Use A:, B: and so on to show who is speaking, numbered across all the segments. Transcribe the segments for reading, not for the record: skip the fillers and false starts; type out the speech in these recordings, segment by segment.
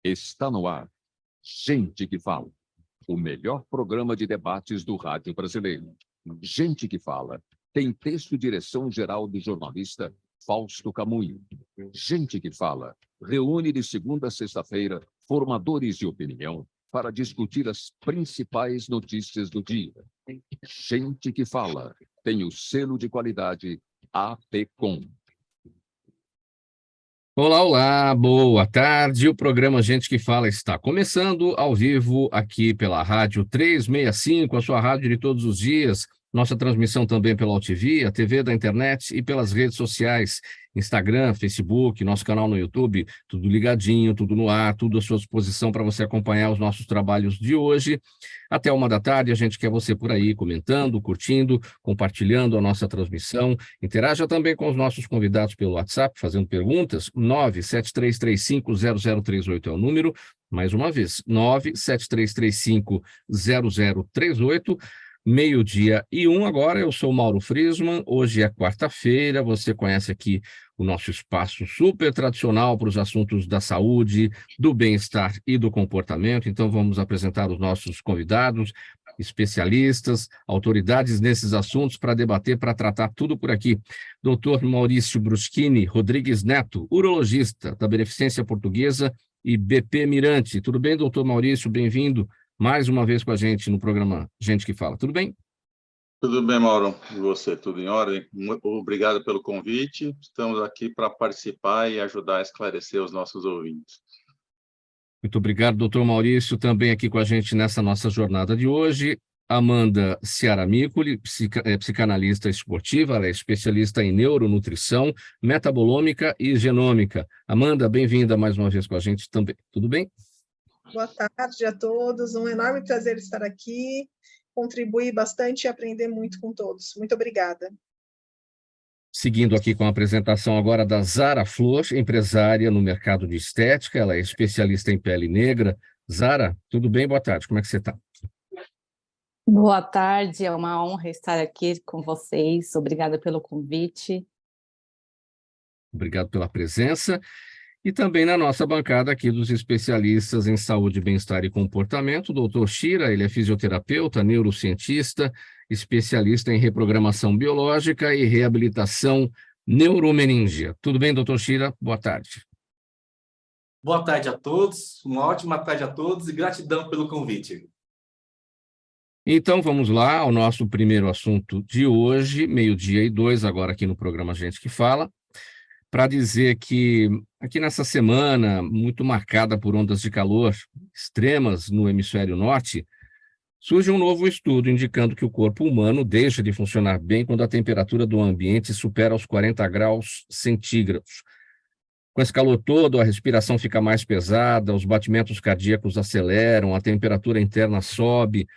A: Está no ar. Gente que Fala. O melhor programa de debates do rádio brasileiro. Gente que Fala. Tem texto e direção geral do jornalista Fausto Camunho. Gente que Fala. Reúne de segunda a sexta-feira formadores de opinião para discutir as principais notícias do dia. Gente que Fala. Tem o selo de qualidade APCOM.
B: Olá, olá, boa tarde. O programa Gente que Fala está começando ao vivo aqui pela Rádio 365, a sua rádio de todos os dias. Nossa transmissão também pela UTV, a TV da internet e pelas redes sociais, Instagram, Facebook, nosso canal no YouTube, tudo ligadinho, tudo no ar, tudo à sua disposição para você acompanhar os nossos trabalhos de hoje. Até 13h, a gente quer você por aí comentando, curtindo, compartilhando a nossa transmissão. Interaja também com os nossos convidados pelo WhatsApp, fazendo perguntas. 973350038 é o número. Mais uma vez, 973350038. 12:01 agora. Eu sou Mauro Friesman. Hoje é quarta-feira. Você conhece aqui o nosso espaço super tradicional para os assuntos da saúde, do bem-estar e do comportamento. Então, vamos apresentar os nossos convidados, especialistas, autoridades nesses assuntos para debater, para tratar tudo por aqui. Dr. Maurício Bruschini Rodrigues Neto, urologista da Beneficência Portuguesa e BP Mirante. Tudo bem, doutor Maurício? Bem-vindo mais uma vez com a gente no programa Gente que Fala. Tudo bem?
C: Tudo bem, Mauro. E você? Tudo em ordem? Obrigado pelo convite. Estamos aqui para participar e ajudar a esclarecer os nossos ouvintes.
B: Muito obrigado, doutor Maurício, também aqui com a gente nessa nossa jornada de hoje. Amanda Ciara Micoli, psicanalista esportiva, ela é especialista em neuronutrição, metabolômica e genômica. Amanda, bem-vinda mais uma vez com a gente também. Tudo bem?
D: Boa tarde a todos, um enorme prazer estar aqui, contribuir bastante e aprender muito com todos. Muito obrigada.
B: Seguindo aqui com a apresentação agora da Zara Flor, empresária no mercado de estética, ela é especialista em pele negra. Zara, tudo bem? Boa tarde, como é que você está?
E: Boa tarde, é uma honra estar aqui com vocês, obrigada pelo convite.
B: Obrigado pela presença. E também na nossa bancada aqui dos especialistas em saúde, bem-estar e comportamento, o doutor Shira, ele é fisioterapeuta, neurocientista, especialista em reprogramação biológica e reabilitação neuromeningia. Tudo bem, doutor Shira? Boa tarde.
F: Boa tarde a todos, uma ótima tarde a todos e gratidão pelo convite.
B: Então vamos lá ao nosso primeiro assunto de hoje, 12:02, agora aqui no programa Gente que Fala, para dizer que aqui nessa semana, muito marcada por ondas de calor extremas no hemisfério norte, surge um novo estudo indicando que o corpo humano deixa de funcionar bem quando a temperatura do ambiente supera os 40 graus centígrados. Com esse calor todo, a respiração fica mais pesada, os batimentos cardíacos aceleram, a temperatura interna sobe,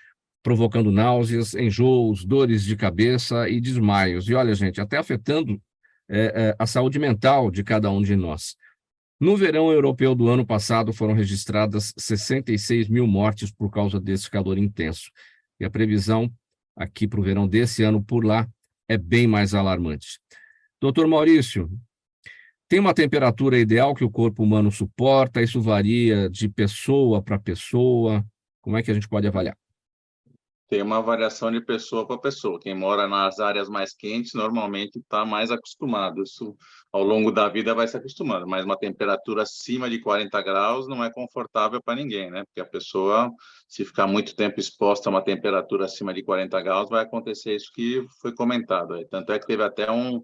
B: provocando náuseas, enjoos, dores de cabeça e desmaios. E olha, gente, até afetando a saúde mental de cada um de nós. No verão europeu do ano passado, foram registradas 66 mil mortes por causa desse calor intenso. E a previsão aqui para o verão desse ano por lá é bem mais alarmante. Doutor Maurício, tem uma temperatura ideal que o corpo humano suporta? Isso varia de pessoa para pessoa? Como é que a gente pode avaliar?
C: Tem uma variação de pessoa para pessoa. Quem mora nas áreas mais quentes normalmente está mais acostumado. Isso, ao longo da vida, vai se acostumando. Mas uma temperatura acima de 40 graus não é confortável para ninguém, né? Porque a pessoa, se ficar muito tempo exposta a uma temperatura acima de 40 graus, vai acontecer isso que foi comentado aí. Tanto é que teve até um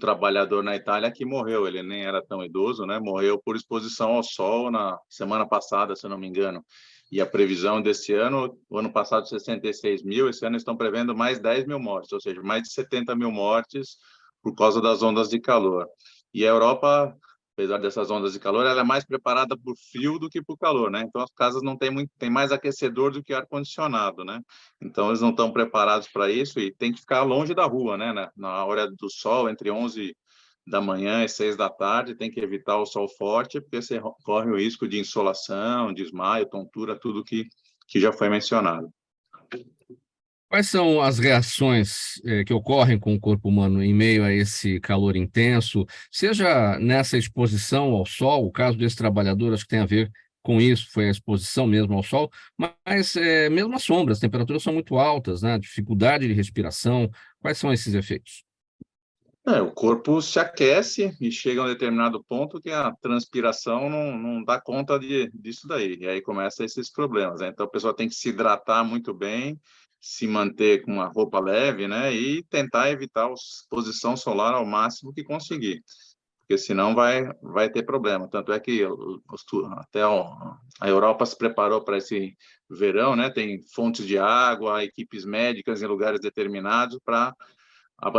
C: trabalhador na Itália que morreu. Ele nem era tão idoso, né? Morreu por exposição ao sol na semana passada, se eu não me engano. E a previsão desse ano, o ano passado 66 mil, esse ano estão prevendo mais 10 mil mortes, ou seja, mais de 70 mil mortes por causa das ondas de calor. E a Europa, apesar dessas ondas de calor, ela é mais preparada por frio do que por calor, né? Então as casas não tem mais aquecedor do que ar-condicionado, né? Então eles não estão preparados para isso e tem que ficar longe da rua, né? Na hora do sol, entre 11 da manhã e 6 da tarde, tem que evitar o sol forte, porque você corre o risco de insolação, desmaio, tontura, tudo que já foi mencionado.
B: Quais são as reações que ocorrem com o corpo humano em meio a esse calor intenso, seja nessa exposição ao sol, o caso desse trabalhador, acho que tem a ver com isso, foi a exposição mesmo ao sol, mas mesmo as sombras, as temperaturas são muito altas, né? Dificuldade de respiração. Quais são esses efeitos?
C: O corpo se aquece e chega a um determinado ponto que a transpiração não dá conta disso daí. E aí começam esses problemas, né? Então, a pessoa tem que se hidratar muito bem, se manter com uma roupa leve, né? E tentar evitar a exposição solar ao máximo que conseguir, porque senão vai ter problema. Tanto é que até a Europa se preparou para esse verão, né? Tem fontes de água, equipes médicas em lugares determinados para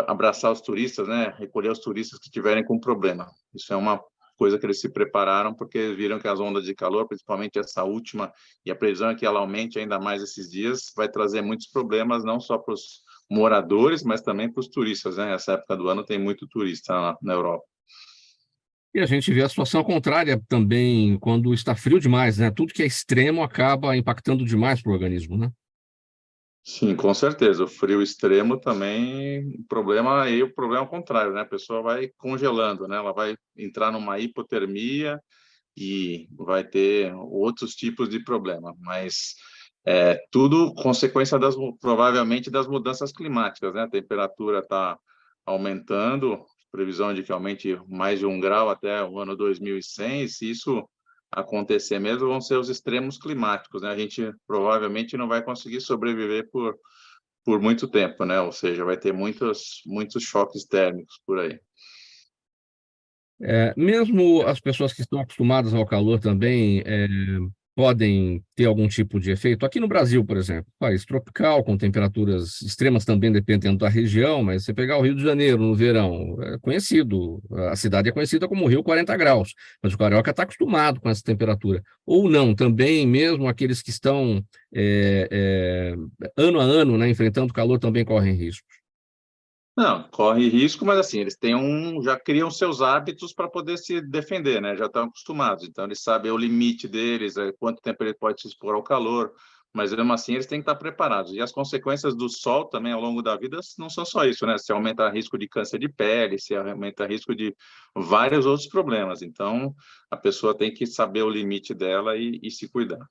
C: abraçar os turistas, né? Recolher os turistas que tiverem com problema. Isso é uma coisa que eles se prepararam, porque viram que as ondas de calor, principalmente essa última, e a previsão é que ela aumente ainda mais esses dias, vai trazer muitos problemas, não só para os moradores, mas também para os turistas, né? Essa época do ano tem muito turista na Europa.
B: E a gente vê a situação contrária também quando está frio demais, né? Tudo que é extremo acaba impactando demais para o organismo, né?
C: Sim, com certeza. O frio extremo também, o problema é o contrário, né? A pessoa vai congelando, né? Ela vai entrar numa hipotermia e vai ter outros tipos de problema, mas tudo consequência provavelmente das mudanças climáticas, né? A temperatura está aumentando, previsão de que aumente mais de 1 grau até o ano 2100, e se isso acontecer mesmo, vão ser os extremos climáticos, né? A gente provavelmente não vai conseguir sobreviver por muito tempo, né? Ou seja, vai ter muitos choques térmicos por aí.
B: Mesmo as pessoas que estão acostumadas ao calor também podem ter algum tipo de efeito. Aqui no Brasil, por exemplo, país tropical, com temperaturas extremas também dependendo da região, mas você pegar o Rio de Janeiro no verão, é conhecido, a cidade é conhecida como Rio 40 graus, mas o carioca está acostumado com essa temperatura. Ou não, também mesmo aqueles que estão ano a ano, né, enfrentando o calor também correm riscos.
C: Não, corre risco, mas assim, eles já criam seus hábitos para poder se defender, né? Já estão acostumados, então eles sabem o limite deles, quanto tempo ele pode se expor ao calor, mas mesmo assim eles têm que estar preparados. E as consequências do sol também ao longo da vida não são só isso, né? Se aumenta o risco de câncer de pele, se aumenta o risco de vários outros problemas. Então, a pessoa tem que saber o limite dela e se cuidar.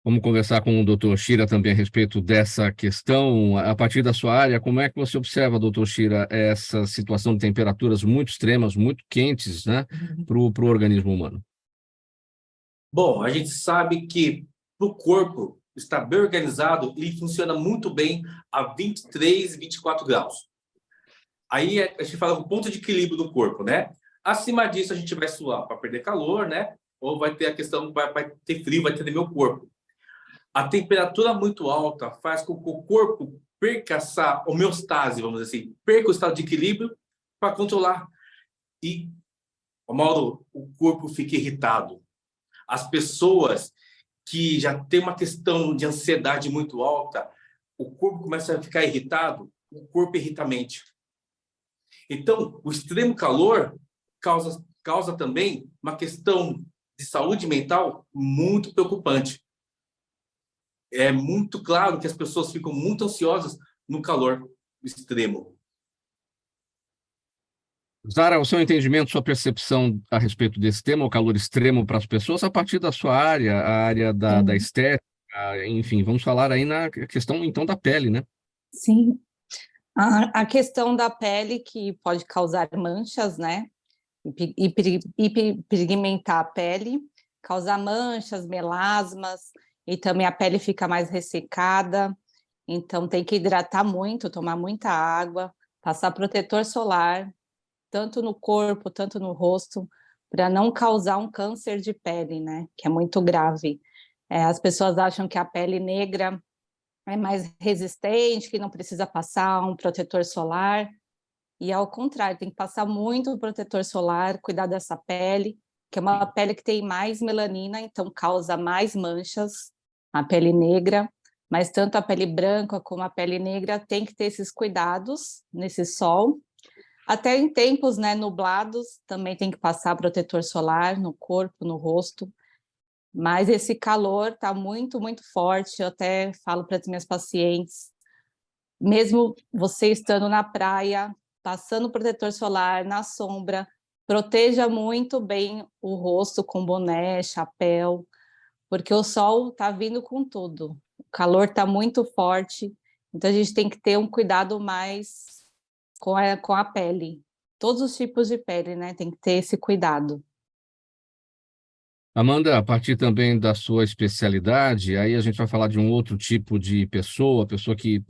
B: Vamos conversar com o Dr. Shira também a respeito dessa questão. A partir da sua área, como é que você observa, Dr. Shira, essa situação de temperaturas muito extremas, muito quentes, né, para o organismo humano?
F: Bom, a gente sabe que para o corpo estar bem organizado, ele funciona muito bem a 23, 24 graus. Aí a gente fala do ponto de equilíbrio do corpo, né? Acima disso, a gente vai suar para perder calor, né? Ou vai ter a questão, vai ter frio, vai ter meu corpo. A temperatura muito alta faz com que o corpo perca essa homeostase, vamos dizer assim, perca o estado de equilíbrio para controlar. E, Mauro, o corpo fica irritado. As pessoas que já têm uma questão de ansiedade muito alta, o corpo começa a ficar irritado, o corpo irrita a mente. Então, o extremo calor causa também uma questão de saúde mental muito preocupante. É muito claro que as pessoas ficam muito ansiosas no calor extremo.
B: Zara, o seu entendimento, sua percepção a respeito desse tema, o calor extremo para as pessoas, a partir da sua área, a área da estética, enfim, vamos falar aí na questão, então, da pele, né?
E: Sim. A questão da pele que pode causar manchas, né? Hiperpigmentar a pele, causar manchas, melasmas, e também a pele fica mais ressecada. Então, tem que hidratar muito, tomar muita água, passar protetor solar, tanto no corpo, tanto no rosto, para não causar um câncer de pele, né? Que é muito grave. As pessoas acham que a pele negra é mais resistente, que não precisa passar um protetor solar, e ao contrário, tem que passar muito protetor solar, cuidar dessa pele, que é uma pele que tem mais melanina, então causa mais manchas, a pele negra, mas tanto a pele branca como a pele negra tem que ter esses cuidados nesse sol. Até em tempos, né, nublados, também tem que passar protetor solar no corpo, no rosto. Mas esse calor está muito, muito forte. Eu até falo para as minhas pacientes, mesmo você estando na praia, passando protetor solar, na sombra, proteja muito bem o rosto com boné, chapéu, porque o sol está vindo com tudo. O calor está muito forte, então a gente tem que ter um cuidado mais com a pele. Todos os tipos de pele, né? Tem que ter esse cuidado.
B: Amanda, a partir também da sua especialidade, aí a gente vai falar de um outro tipo de pessoa, que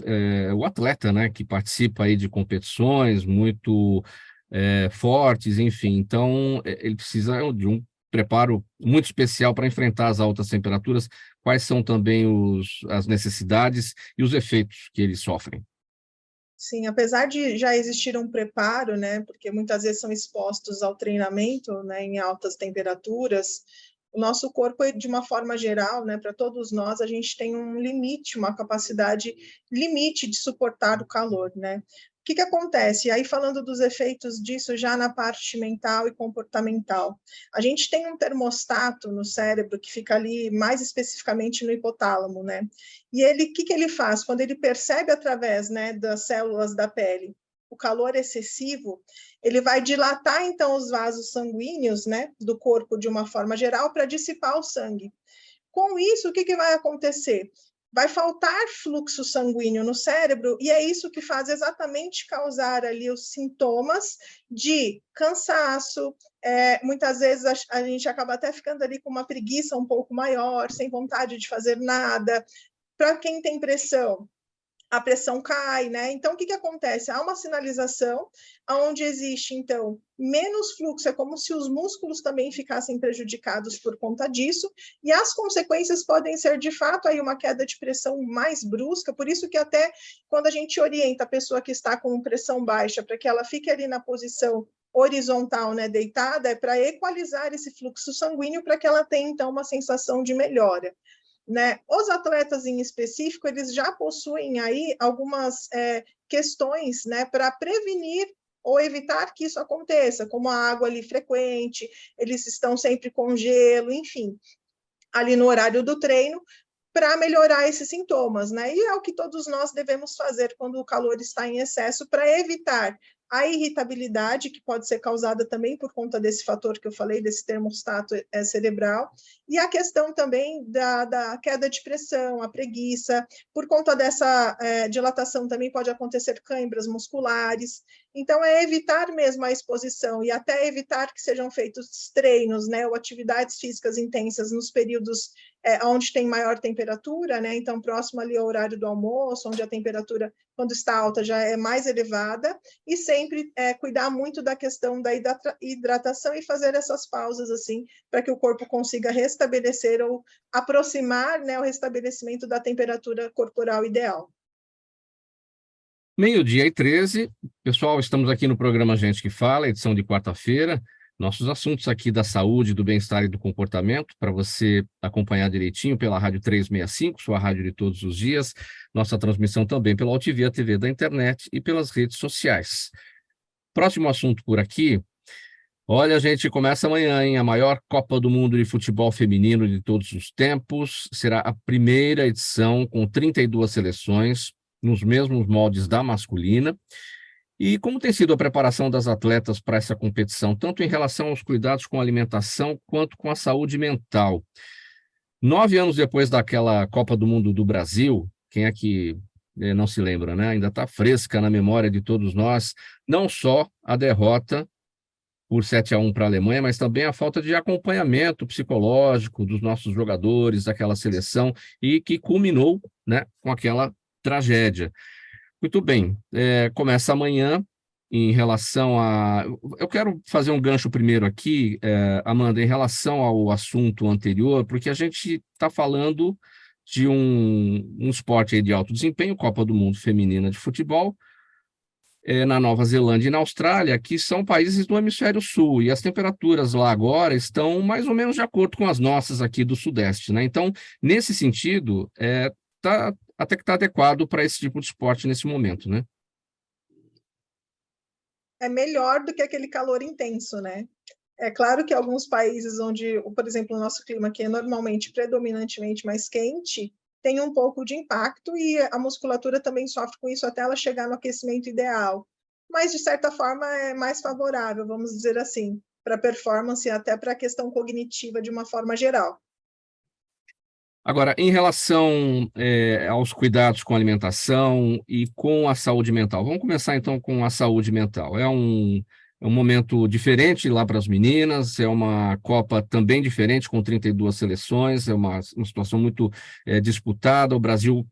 B: o atleta, né, que participa aí de competições muito fortes, enfim. Então, ele precisa de um preparo muito especial para enfrentar as altas temperaturas. Quais são também as necessidades e os efeitos que eles sofrem?
D: Sim, apesar de já existir um preparo, né, porque muitas vezes são expostos ao treinamento, né, em altas temperaturas, o nosso corpo, de uma forma geral, né, para todos nós, a gente tem um limite, uma capacidade limite de suportar o calor, né? O que acontece? E aí, falando dos efeitos disso já na parte mental e comportamental, a gente tem um termostato no cérebro que fica ali, mais especificamente no hipotálamo, né? E ele, o que ele faz? Quando ele percebe através, né, das células da pele o calor excessivo, ele vai dilatar, então, os vasos sanguíneos, né, do corpo de uma forma geral para dissipar o sangue. Com isso, o que vai acontecer? Vai faltar fluxo sanguíneo no cérebro e é isso que faz exatamente causar ali os sintomas de cansaço. Muitas vezes a gente acaba até ficando ali com uma preguiça um pouco maior, sem vontade de fazer nada. Para quem tem pressão, a pressão cai, né? Então, o que acontece? Há uma sinalização onde existe, então, menos fluxo, é como se os músculos também ficassem prejudicados por conta disso, e as consequências podem ser, de fato, aí uma queda de pressão mais brusca, por isso que até quando a gente orienta a pessoa que está com pressão baixa para que ela fique ali na posição horizontal, né, deitada, é para equalizar esse fluxo sanguíneo para que ela tenha, então, uma sensação de melhora. Né? Os atletas em específico, eles já possuem aí algumas questões, né, para prevenir ou evitar que isso aconteça, como a água ali frequente, eles estão sempre com gelo, enfim, ali no horário do treino, para melhorar esses sintomas, né? E é o que todos nós devemos fazer quando o calor está em excesso para evitar a irritabilidade, que pode ser causada também por conta desse fator que eu falei, desse termostato cerebral, e a questão também da queda de pressão, a preguiça, por conta dessa dilatação também pode acontecer câimbras musculares, então é evitar mesmo a exposição e até evitar que sejam feitos treinos, né, ou atividades físicas intensas nos períodos onde tem maior temperatura, né, então próximo ali ao horário do almoço, onde a temperatura, quando está alta, já é mais elevada, e sempre cuidar muito da questão da hidratação e fazer essas pausas, assim, para que o corpo consiga restabelecer ou aproximar, né, o restabelecimento da temperatura corporal ideal.
B: 12:13. Pessoal, estamos aqui no programa Gente que Fala, edição de quarta-feira. Nossos assuntos aqui da saúde, do bem-estar e do comportamento, para você acompanhar direitinho pela Rádio 365, sua rádio de todos os dias. Nossa transmissão também pela UTV, a TV da internet e pelas redes sociais. Próximo assunto por aqui. Olha, a gente começa amanhã, hein? A maior Copa do Mundo de futebol feminino de todos os tempos. Será a primeira edição com 32 seleções, nos mesmos moldes da masculina. E como tem sido a preparação das atletas para essa competição, tanto em relação aos cuidados com a alimentação, quanto com a saúde mental? 9 anos depois daquela Copa do Mundo do Brasil, quem é que não se lembra, né? Ainda está fresca na memória de todos nós, não só a derrota por 7-1 para a Alemanha, mas também a falta de acompanhamento psicológico dos nossos jogadores, daquela seleção, e que culminou, né, com aquela tragédia. Muito bem, começa amanhã em relação a... Eu quero fazer um gancho primeiro aqui, Amanda, em relação ao assunto anterior, porque a gente está falando de um esporte aí de alto desempenho, Copa do Mundo Feminina de Futebol, na Nova Zelândia e na Austrália, que são países do hemisfério sul, e as temperaturas lá agora estão mais ou menos de acordo com as nossas aqui do Sudeste, né? Então, nesse sentido, até que está adequado para esse tipo de esporte nesse momento, né?
D: É melhor do que aquele calor intenso, né? É claro que alguns países onde, por exemplo, o nosso clima, que é normalmente predominantemente mais quente, tem um pouco de impacto e a musculatura também sofre com isso até ela chegar no aquecimento ideal. mas de certa forma é mais favorável, vamos dizer assim, para a performance e até para a questão cognitiva de uma forma geral.
B: Agora, em relação aos cuidados com a alimentação e com a saúde mental, vamos começar então com a saúde mental. É um momento diferente lá para as meninas, é uma Copa também diferente, com 32 seleções, é uma situação muito disputada, o Brasil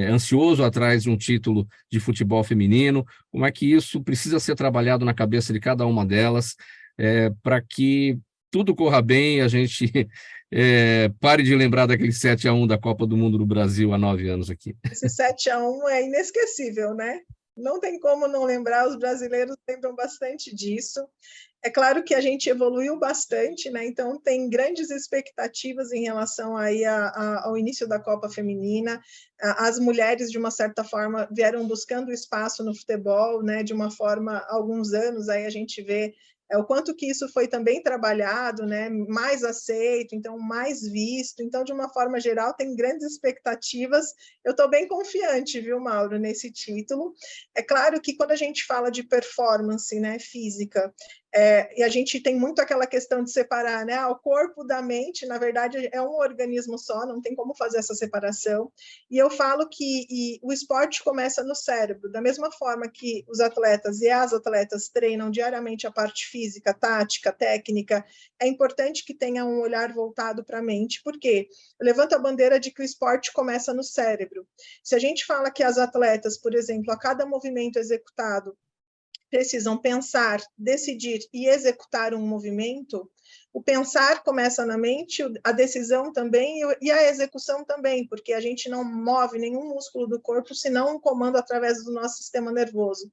B: ansioso atrás de um título de futebol feminino. Como é que isso precisa ser trabalhado na cabeça de cada uma delas para que tudo corra bem e a gente pare de lembrar daquele 7-1 da Copa do Mundo do Brasil há 9 anos aqui?
D: Esse 7-1 é inesquecível, né? Não tem como não lembrar, os brasileiros lembram bastante disso. É claro que a gente evoluiu bastante, né? Então tem grandes expectativas em relação aí ao início da Copa Feminina. As mulheres, de uma certa forma, vieram buscando espaço no futebol, né? De uma forma, há alguns anos, aí a gente vê o quanto que isso foi também trabalhado, né? Mais aceito, então mais visto. Então, de uma forma geral, tem grandes expectativas. Eu estou bem confiante, viu, Mauro, nesse título. É claro que quando a gente fala de performance, né, física, e a gente tem muito aquela questão de separar, né? O corpo da mente, na verdade, é um organismo só, não tem como fazer essa separação. E eu falo que o esporte começa no cérebro, da mesma forma que os atletas e as atletas treinam diariamente a parte física, tática, técnica, é importante que tenha um olhar voltado para a mente, porque eu levanto a bandeira de que o esporte começa no cérebro. Se a gente fala que as atletas, por exemplo, a cada movimento executado, precisam pensar, decidir e executar um movimento, o pensar começa na mente, a decisão também e a execução também, porque a gente não move nenhum músculo do corpo, senão um comando através do nosso sistema nervoso.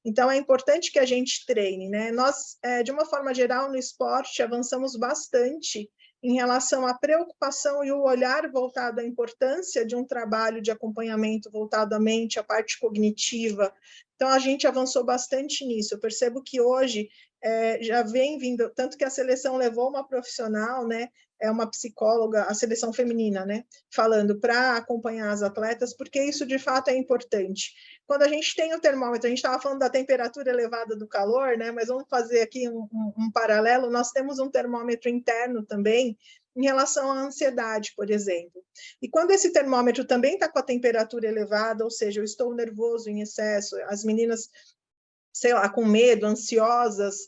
D: Então, é importante que a gente treine, né? Nós, de uma forma geral, no esporte, avançamos bastante em relação à preocupação e o olhar voltado à importância de um trabalho de acompanhamento voltado à mente, à parte cognitiva. Então, a gente avançou bastante nisso. Eu percebo que hoje já vem vindo, tanto que a seleção levou uma profissional, né? É uma psicóloga, a seleção feminina, né? Falando para acompanhar as atletas, porque isso de fato é importante. Quando a gente tem o termômetro, a gente estava falando da temperatura elevada do calor, né? Mas vamos fazer aqui um paralelo. Nós temos um termômetro interno também em relação à ansiedade, por exemplo. E quando esse termômetro também está com a temperatura elevada, ou seja, eu estou nervoso em excesso, as meninas, sei lá, com medo, ansiosas,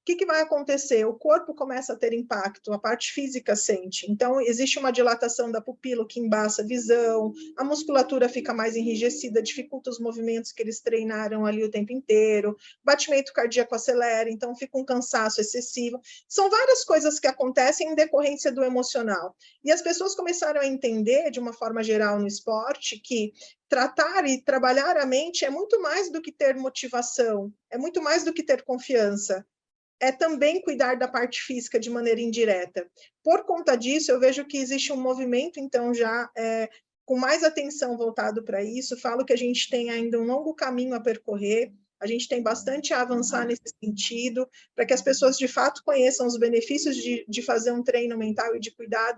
D: o que vai acontecer? O corpo começa a ter impacto, a parte física sente. Então, existe uma dilatação da pupila que embaça a visão, a musculatura fica mais enrijecida, dificulta os movimentos que eles treinaram ali o tempo inteiro, o batimento cardíaco acelera, então fica um cansaço excessivo. São várias coisas que acontecem em decorrência do emocional. E as pessoas começaram a entender, de uma forma geral no esporte, que tratar e trabalhar a mente é muito mais do que ter motivação, é muito mais do que ter confiança. É também cuidar da parte física de maneira indireta. Por conta disso, eu vejo que existe um movimento, então, já com mais atenção voltado para isso. Falo que a gente tem ainda um longo caminho a percorrer, a gente tem bastante a avançar nesse sentido, para que as pessoas, de fato, conheçam os benefícios de fazer um treino mental e de cuidar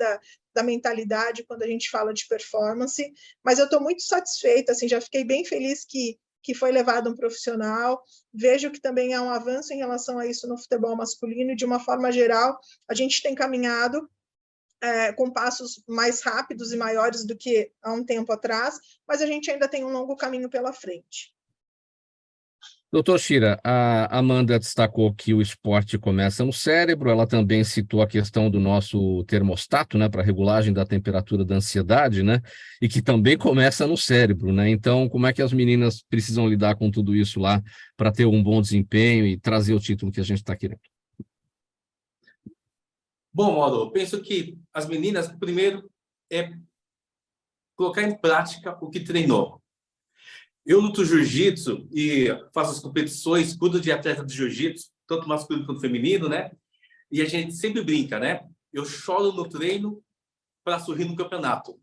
D: da mentalidade quando a gente fala de performance. Mas eu estou muito satisfeita, assim, já fiquei bem feliz que foi levado um profissional. Vejo que também há um avanço em relação a isso no futebol masculino, e de uma forma geral, a gente tem caminhado com passos mais rápidos e maiores do que há um tempo atrás, mas a gente ainda tem um longo caminho pela frente.
B: Doutor Chira, a Amanda destacou que o esporte começa no cérebro, ela também citou a questão do nosso termostato, né, para regulagem da temperatura da ansiedade, né, e que também começa no cérebro, né? Então, como é que as meninas precisam lidar com tudo isso lá para ter um bom desempenho e trazer o título que a gente está querendo?
F: Bom, Mauro, eu penso que as meninas, primeiro, colocar em prática o que treinou. Eu luto jiu-jitsu e faço as competições, cuido de atleta de jiu-jitsu, tanto masculino quanto feminino, né? E a gente sempre brinca, né? Eu choro no treino para sorrir no campeonato.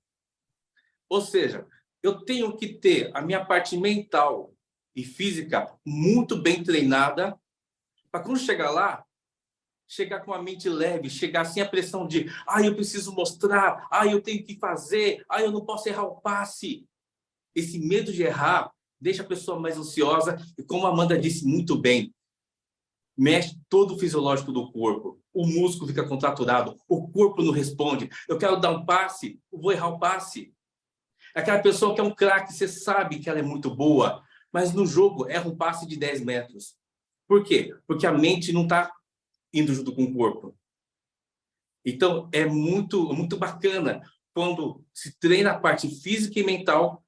F: Ou seja, eu tenho que ter a minha parte mental e física muito bem treinada para quando chegar lá, chegar com a mente leve, chegar sem a pressão de eu preciso mostrar, eu tenho que fazer, eu não posso errar o passe. Esse medo de errar deixa a pessoa mais ansiosa e, como a Amanda disse muito bem, mexe todo o fisiológico do corpo. O músculo fica contraturado, o corpo não responde. Eu quero dar um passe, eu vou errar o passe. Aquela pessoa que é um craque, você sabe que ela é muito boa, mas no jogo erra um passe de 10 metros. Por quê? Porque a mente não está indo junto com o corpo. Então, é muito, muito bacana quando se treina a parte física e mental.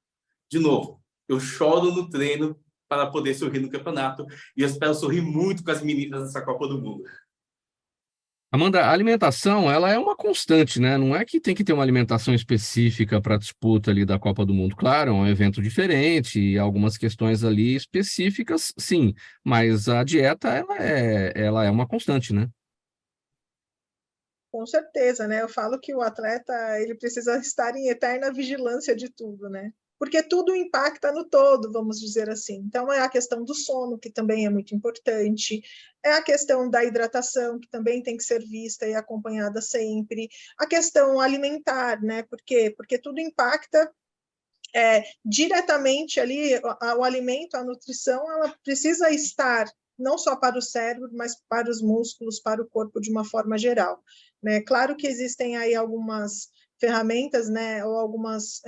F: De novo, eu choro no treino para poder sorrir no campeonato e eu espero sorrir muito com as meninas nessa Copa do Mundo.
B: Amanda, a alimentação, ela é uma constante, né? Não é que tem que ter uma alimentação específica para a disputa ali da Copa do Mundo. Claro, é um evento diferente e algumas questões ali específicas, sim, mas a dieta, ela é uma constante, né?
D: Com certeza, né? Eu falo que o atleta ele precisa estar em eterna vigilância de tudo, né? Porque tudo impacta no todo, vamos dizer assim. Então, é a questão do sono, que também é muito importante, é a questão da hidratação, que também tem que ser vista e acompanhada sempre, a questão alimentar, né? Por quê? Porque tudo impacta diretamente ali, o alimento, a nutrição, ela precisa estar não só para o cérebro, mas para os músculos, para o corpo de uma forma geral, né? Claro que existem aí algumas ferramentas, né, ou algumas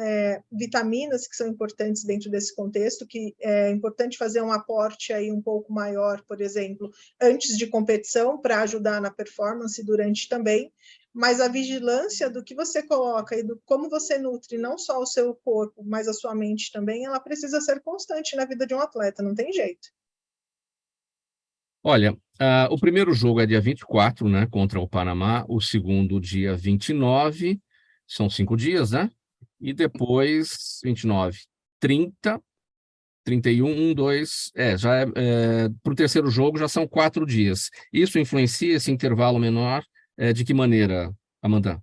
D: vitaminas que são importantes dentro desse contexto, que é importante fazer um aporte aí um pouco maior, por exemplo, antes de competição, para ajudar na performance durante também, mas a vigilância do que você coloca e do como você nutre não só o seu corpo, mas a sua mente também, ela precisa ser constante na vida de um atleta, não tem jeito.
B: Olha, o primeiro jogo é dia 24, né, contra o Panamá, o segundo dia 29, são 5 dias, né? E depois 29, 30, 31, 1, 2, para o terceiro jogo já são 4 dias. Isso influencia esse intervalo menor, de que maneira, Amanda?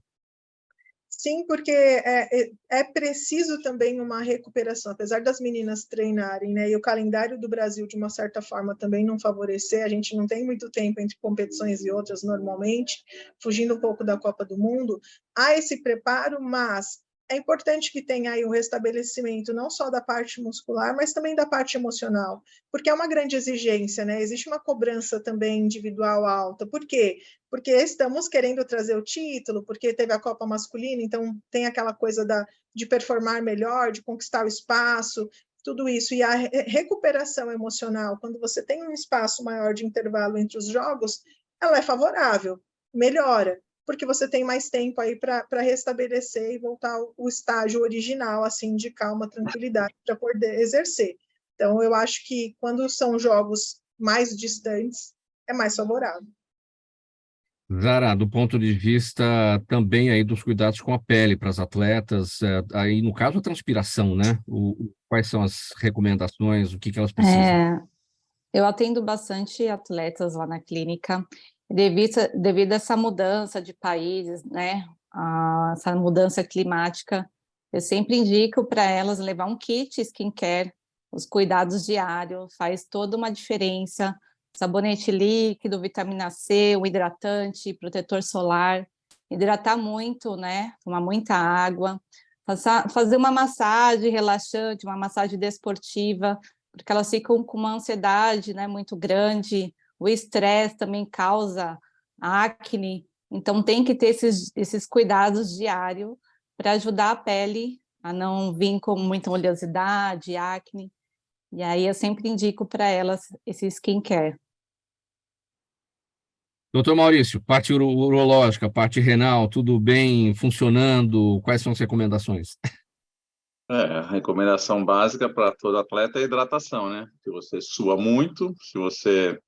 D: Sim, porque é preciso também uma recuperação, apesar das meninas treinarem, né? E o calendário do Brasil, de uma certa forma, também não favorecer, a gente não tem muito tempo entre competições e outras normalmente, fugindo um pouco da Copa do Mundo, há esse preparo, mas é importante que tenha aí um restabelecimento não só da parte muscular, mas também da parte emocional, porque é uma grande exigência, né? Existe uma cobrança também individual alta. Por quê? Porque estamos querendo trazer o título, porque teve a Copa masculina, então tem aquela coisa de performar melhor, de conquistar o espaço, tudo isso. E a recuperação emocional, quando você tem um espaço maior de intervalo entre os jogos, ela é favorável, melhora, porque você tem mais tempo aí para restabelecer e voltar ao estágio original, assim, de calma, tranquilidade, para poder exercer. Então, eu acho que quando são jogos mais distantes, é mais favorável.
B: Zara, do ponto de vista também aí dos cuidados com a pele para as atletas, aí no caso a transpiração, né? Quais são as recomendações, o que elas precisam?
E: Eu atendo bastante atletas lá na clínica, devido a essa mudança de países, né? Essa mudança climática, eu sempre indico para elas levar um kit skincare, os cuidados diários, faz toda uma diferença. Sabonete líquido, vitamina C, um hidratante, protetor solar, hidratar muito, né? Tomar muita água, fazer uma massagem relaxante, uma massagem desportiva, porque elas ficam com uma ansiedade, né, muito grande, o estresse também causa acne, então tem que ter esses cuidados diários para ajudar a pele a não vir com muita oleosidade, acne, e aí eu sempre indico para elas esse skincare.
B: Doutor Maurício, parte urológica, parte renal, tudo bem, funcionando? Quais são as recomendações?
C: A recomendação básica para todo atleta é hidratação, né? Se você sua muito, se você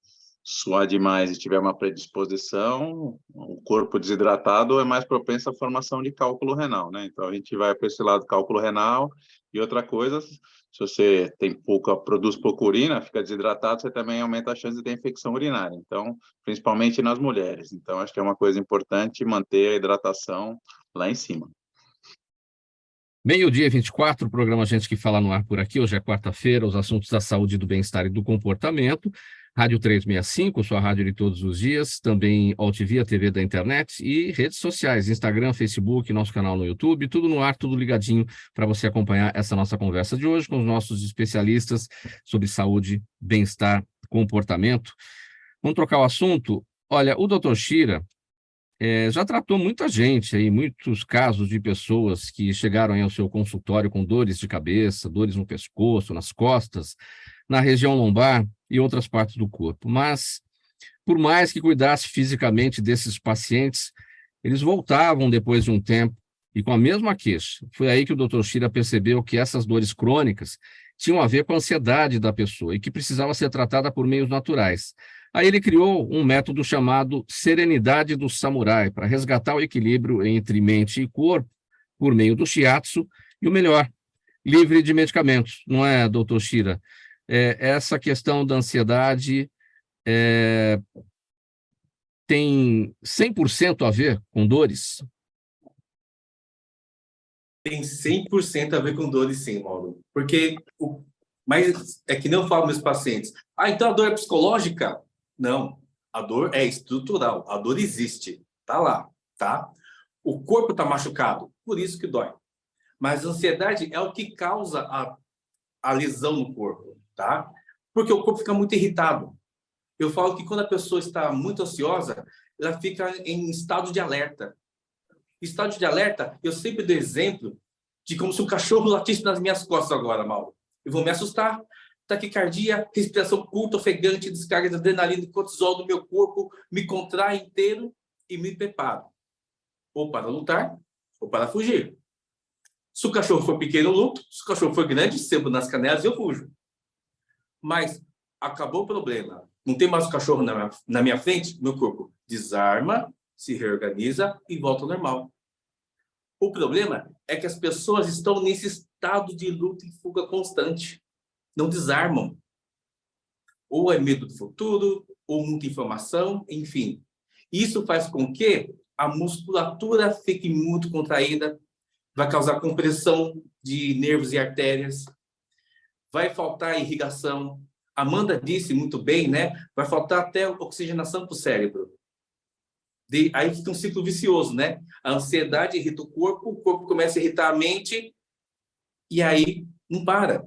C: suar demais e tiver uma predisposição, o corpo desidratado é mais propenso à formação de cálculo renal, né? Então a gente vai para esse lado cálculo renal. E outra coisa, se você produz pouca urina, fica desidratado, você também aumenta a chance de ter infecção urinária. Então, principalmente nas mulheres. Então acho que é uma coisa importante manter a hidratação lá em cima.
B: Meio-dia 24, o programa Gente que Fala no ar por aqui. Hoje é quarta-feira, os assuntos da saúde, do bem-estar e do comportamento. Rádio 365, sua rádio de todos os dias, também OTV, a TV da internet e redes sociais, Instagram, Facebook, nosso canal no YouTube, tudo no ar, tudo ligadinho para você acompanhar essa nossa conversa de hoje com os nossos especialistas sobre saúde, bem-estar, comportamento. Vamos trocar o assunto? Olha, o Dr. Shira já tratou muita gente aí, muitos casos de pessoas que chegaram aí ao seu consultório com dores de cabeça, dores no pescoço, nas costas, na região lombar e outras partes do corpo. Mas, por mais que cuidasse fisicamente desses pacientes, eles voltavam depois de um tempo e com a mesma queixa. Foi aí que o Dr. Shira percebeu que essas dores crônicas tinham a ver com a ansiedade da pessoa e que precisava ser tratada por meios naturais. Aí ele criou um método chamado Serenidade do Samurai, para resgatar o equilíbrio entre mente e corpo por meio do shiatsu e o melhor, livre de medicamentos, não é, doutor Shira? Essa questão da ansiedade tem 100% a ver com dores?
F: Tem 100% a ver com dores, sim, Mauro. Porque, mas é que nem eu falo meus pacientes. Então a dor é psicológica? Não, a dor é estrutural, a dor existe, tá lá, tá? O corpo está machucado, por isso que dói. Mas a ansiedade é o que causa a lesão no corpo, tá? Porque o corpo fica muito irritado. Eu falo que quando a pessoa está muito ansiosa, ela fica em estado de alerta. Estado de alerta, eu sempre dou exemplo de como se um cachorro latisse nas minhas costas agora, Mauro. Eu vou me assustar. Taquicardia, respiração curta, ofegante, descarga de adrenalina e cortisol do meu corpo, me contrai inteiro e me preparo. Ou para lutar, ou para fugir. Se o cachorro for pequeno, eu luto. Se o cachorro for grande, sebo nas canelas e eu fujo. Mas acabou o problema. Não tem mais o cachorro na minha frente, meu corpo desarma, se reorganiza e volta ao normal. O problema é que as pessoas estão nesse estado de luta e fuga constante. Não desarmam. Ou é medo do futuro, ou muita informação, enfim. Isso faz com que a musculatura fique muito contraída, vai causar compressão de nervos e artérias, vai faltar irrigação. A Amanda disse muito bem, né? Vai faltar até oxigenação para o cérebro. Aí fica um ciclo vicioso, né? A ansiedade irrita o corpo começa a irritar a mente, e aí não para.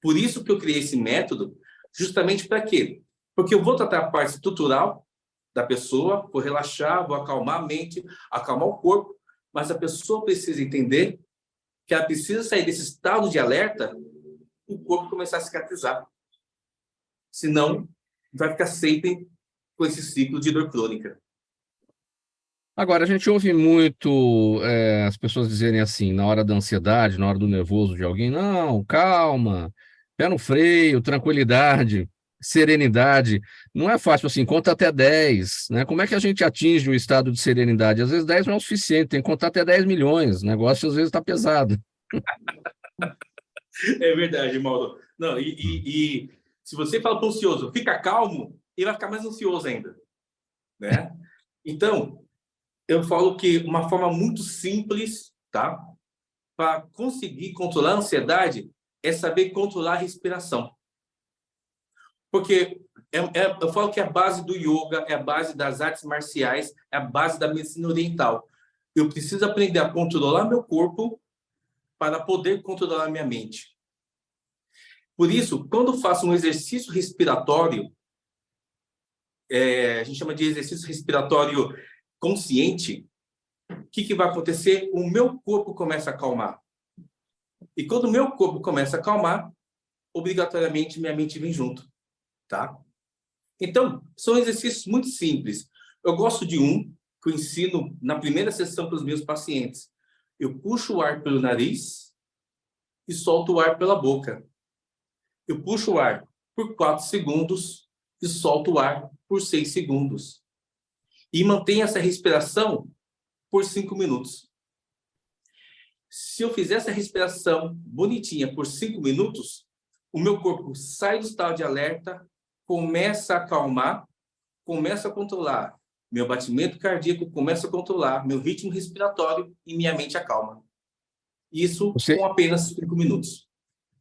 F: Por isso que eu criei esse método, justamente para quê? Porque eu vou tratar a parte estrutural da pessoa, vou relaxar, vou acalmar a mente, acalmar o corpo, mas a pessoa precisa entender que ela precisa sair desse estado de alerta e o corpo começar a cicatrizar. Senão, vai ficar sempre com esse ciclo de dor crônica.
B: Agora, a gente ouve muito as pessoas dizerem assim, na hora da ansiedade, na hora do nervoso de alguém, não, calma, pé no freio, tranquilidade, serenidade. Não é fácil assim, conta até 10, né? Como é que a gente atinge o estado de serenidade? Às vezes 10 não é o suficiente, tem que contar até 10 milhões, o negócio às vezes está pesado.
F: É verdade, Mauro. Não, e se você fala para o ansioso, fica calmo, ele vai ficar mais ansioso ainda, né? Então, eu falo que uma forma muito simples, tá? Para conseguir controlar a ansiedade é saber controlar a respiração. Porque eu falo que é a base do yoga, é a base das artes marciais, é a base da medicina oriental. Eu preciso aprender a controlar meu corpo para poder controlar minha mente. Por isso, quando faço um exercício respiratório, a gente chama de exercício respiratório consciente, o que vai acontecer? O meu corpo começa a acalmar. E quando o meu corpo começa a acalmar, obrigatoriamente minha mente vem junto, tá? Então, são exercícios muito simples. Eu gosto de um que eu ensino na primeira sessão para os meus pacientes. Eu puxo o ar pelo nariz e solto o ar pela boca. Eu puxo o ar por 4 segundos e solto o ar por 6 segundos. E mantenho essa respiração por 5 minutos. Se eu fizer essa respiração bonitinha por 5 minutos, o meu corpo sai do estado de alerta, começa a acalmar, começa a controlar. Meu batimento cardíaco começa a controlar, meu ritmo respiratório e minha mente acalma. Isso com apenas 5 minutos.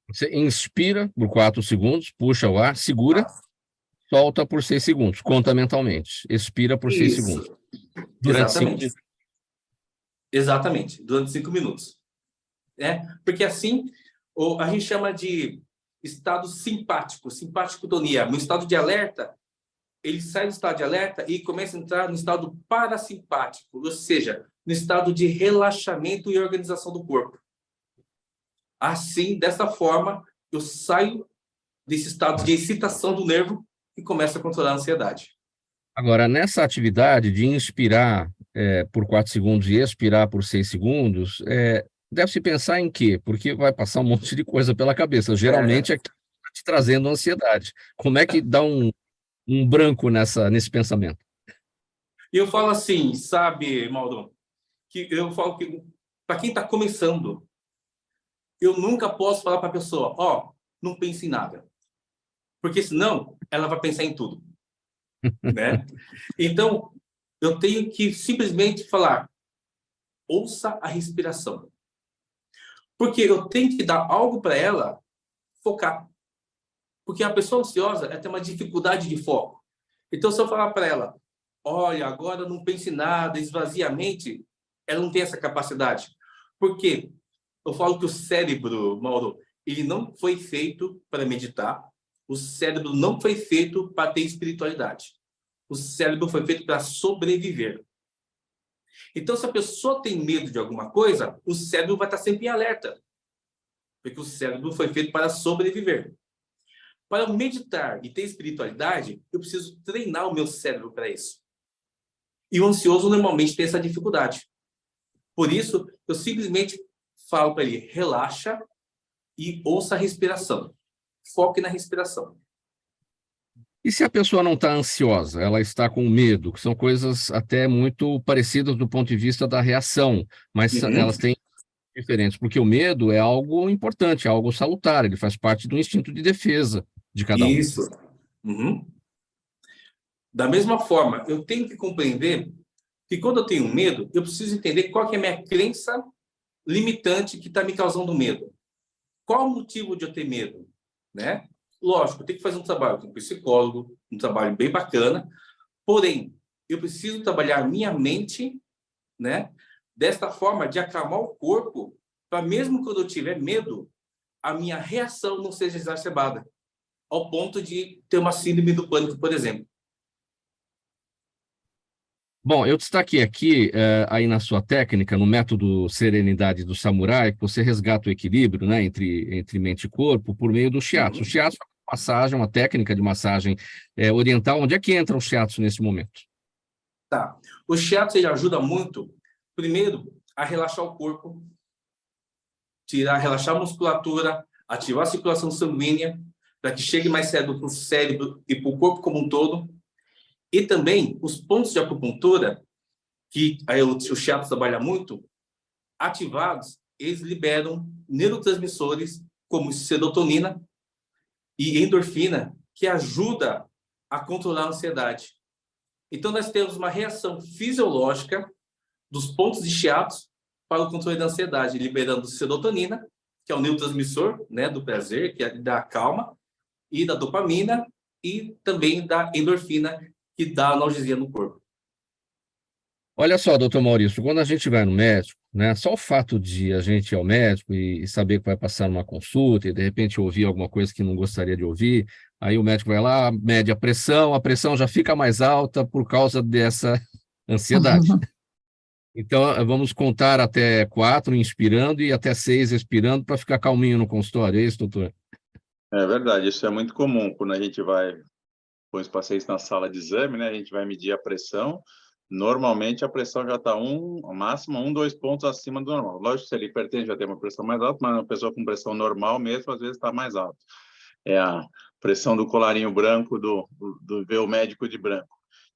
B: Você inspira por 4 segundos, puxa o ar, segura. solta por 6 segundos, conta mentalmente. Expira por 6 segundos.
F: Isso.
B: Durante 5
F: Exatamente. Exatamente, durante 5 minutos. Porque assim, a gente chama de estado simpático, simpaticotonia. No estado de alerta, ele sai do estado de alerta e começa a entrar no estado parasimpático, ou seja, no estado de relaxamento e organização do corpo. Assim, dessa forma, eu saio desse estado de excitação do nervo e começo a controlar a ansiedade.
B: Agora, nessa atividade de inspirar por 4 segundos e expirar por 6 segundos, deve-se pensar em quê? Porque vai passar um monte de coisa pela cabeça. Geralmente é que está te trazendo ansiedade. Como é que dá um branco nesse pensamento?
F: E eu falo assim, sabe, Mauro, que eu falo que para quem está começando, eu nunca posso falar para a pessoa, não pense em nada. Porque senão ela vai pensar em tudo. Né? Então, eu tenho que simplesmente falar, ouça a respiração. Porque eu tenho que dar algo para ela focar. Porque a pessoa ansiosa ela tem uma dificuldade de foco. Então, se eu falar para ela, olha, agora não pense em nada, esvazia a mente, ela não tem essa capacidade. Porque eu falo que o cérebro, Mauro, ele não foi feito para meditar, o cérebro não foi feito para ter espiritualidade. O cérebro foi feito para sobreviver. Então, se a pessoa tem medo de alguma coisa, o cérebro vai estar sempre em alerta. Porque o cérebro foi feito para sobreviver. Para meditar e ter espiritualidade, eu preciso treinar o meu cérebro para isso. E o ansioso normalmente tem essa dificuldade. Por isso, eu simplesmente falo para ele, relaxa e ouça a respiração. Foque na respiração.
B: E se a pessoa não está ansiosa, ela está com medo, que são coisas até muito parecidas do ponto de vista da reação, mas elas têm diferentes, porque o medo é algo importante, é algo salutar, ele faz parte do instinto de defesa de cada um.
F: Isso. Da mesma forma, eu tenho que compreender que quando eu tenho medo, eu preciso entender qual que é a minha crença limitante que está me causando medo. Qual o motivo de eu ter medo? Né? Lógico, eu tenho que fazer um trabalho com um psicólogo, um trabalho bem bacana, porém, eu preciso trabalhar minha mente, né? Desta forma de acalmar o corpo, para mesmo quando eu tiver medo, a minha reação não seja exacerbada, ao ponto de ter uma síndrome do pânico, por exemplo.
B: Bom, eu destaquei aqui, aí na sua técnica, no método Serenidade do Samurai, que você resgata o equilíbrio, né, entre mente e corpo por meio do shiatsu. O shiatsu é uma massagem, uma técnica de massagem oriental. Onde é que entra o shiatsu nesse momento?
F: Tá. O shiatsu ele ajuda muito, primeiro, a relaxar o corpo, relaxar a musculatura, ativar a circulação sanguínea, para que chegue mais cedo para o cérebro e para o corpo como um todo. E também os pontos de acupuntura, que aí o shiatsu trabalha muito, ativados, eles liberam neurotransmissores como serotonina e endorfina, que ajuda a controlar a ansiedade. Então, nós temos uma reação fisiológica dos pontos de shiatsu para o controle da ansiedade, liberando serotonina, que é o neurotransmissor, né, do prazer, que é da calma, e da dopamina, e também da endorfina, que dá analgesia no corpo.
B: Olha só, doutor Maurício, quando a gente vai no médico, né, só o fato de a gente ir ao médico e saber que vai passar uma consulta e de repente ouvir alguma coisa que não gostaria de ouvir, aí o médico vai lá, mede a pressão já fica mais alta por causa dessa ansiedade. Então, vamos contar até 4 inspirando e até 6 expirando para ficar calminho no consultório, é isso, doutor?
C: É verdade, isso é muito comum quando a gente vai, põe os pacientes na sala de exame, né? A gente vai medir a pressão. Normalmente a pressão já está máximo 2 pontos acima do normal. Lógico, se ele hipertenso já tem uma pressão mais alta, mas uma pessoa com pressão normal mesmo, às vezes está mais alta. É a pressão do colarinho branco, do ver o médico de branco.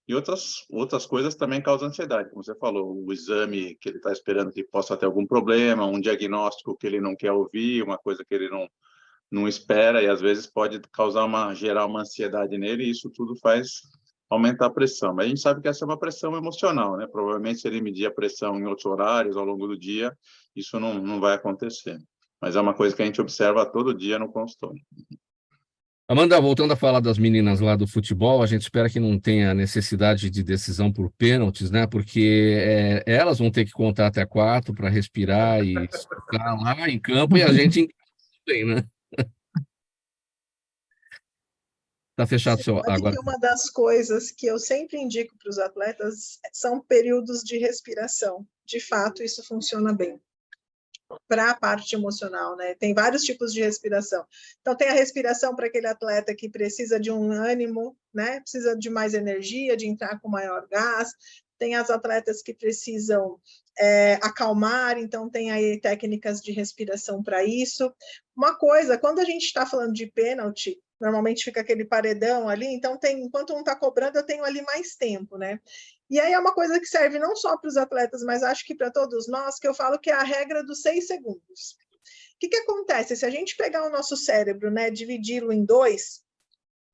C: E outras coisas também causam ansiedade, como você falou, o exame que ele está esperando que possa ter algum problema, um diagnóstico que ele não quer ouvir, uma coisa que ele não espera, e às vezes pode gerar uma ansiedade nele, e isso tudo faz aumentar a pressão. Mas a gente sabe que essa é uma pressão emocional, né? Provavelmente, se ele medir a pressão em outros horários, ao longo do dia, isso não vai acontecer. Mas é uma coisa que a gente observa todo dia no consultório.
B: Amanda, voltando a falar das meninas lá do futebol, a gente espera que não tenha necessidade de decisão por pênaltis, né? Porque elas vão ter que contar até 4 para respirar e ficar lá em campo e a gente em campo também, né? Tá fechado
D: Você
B: seu
D: sabe
B: agora.
D: que uma das coisas que eu sempre indico para os atletas são períodos de respiração. De fato, isso funciona bem para a parte emocional, né? Tem vários tipos de respiração. Então, tem a respiração para aquele atleta que precisa de um ânimo, né? Precisa de mais energia, de entrar com maior gás. Tem as atletas que precisam acalmar, então tem aí técnicas de respiração para isso. Uma coisa, quando a gente está falando de pênalti, normalmente fica aquele paredão ali, então enquanto um está cobrando, eu tenho ali mais tempo, né? E aí é uma coisa que serve não só para os atletas, mas acho que para todos nós, que eu falo que é a regra dos 6 segundos. O que acontece? Se a gente pegar o nosso cérebro, né, dividi-lo em 2,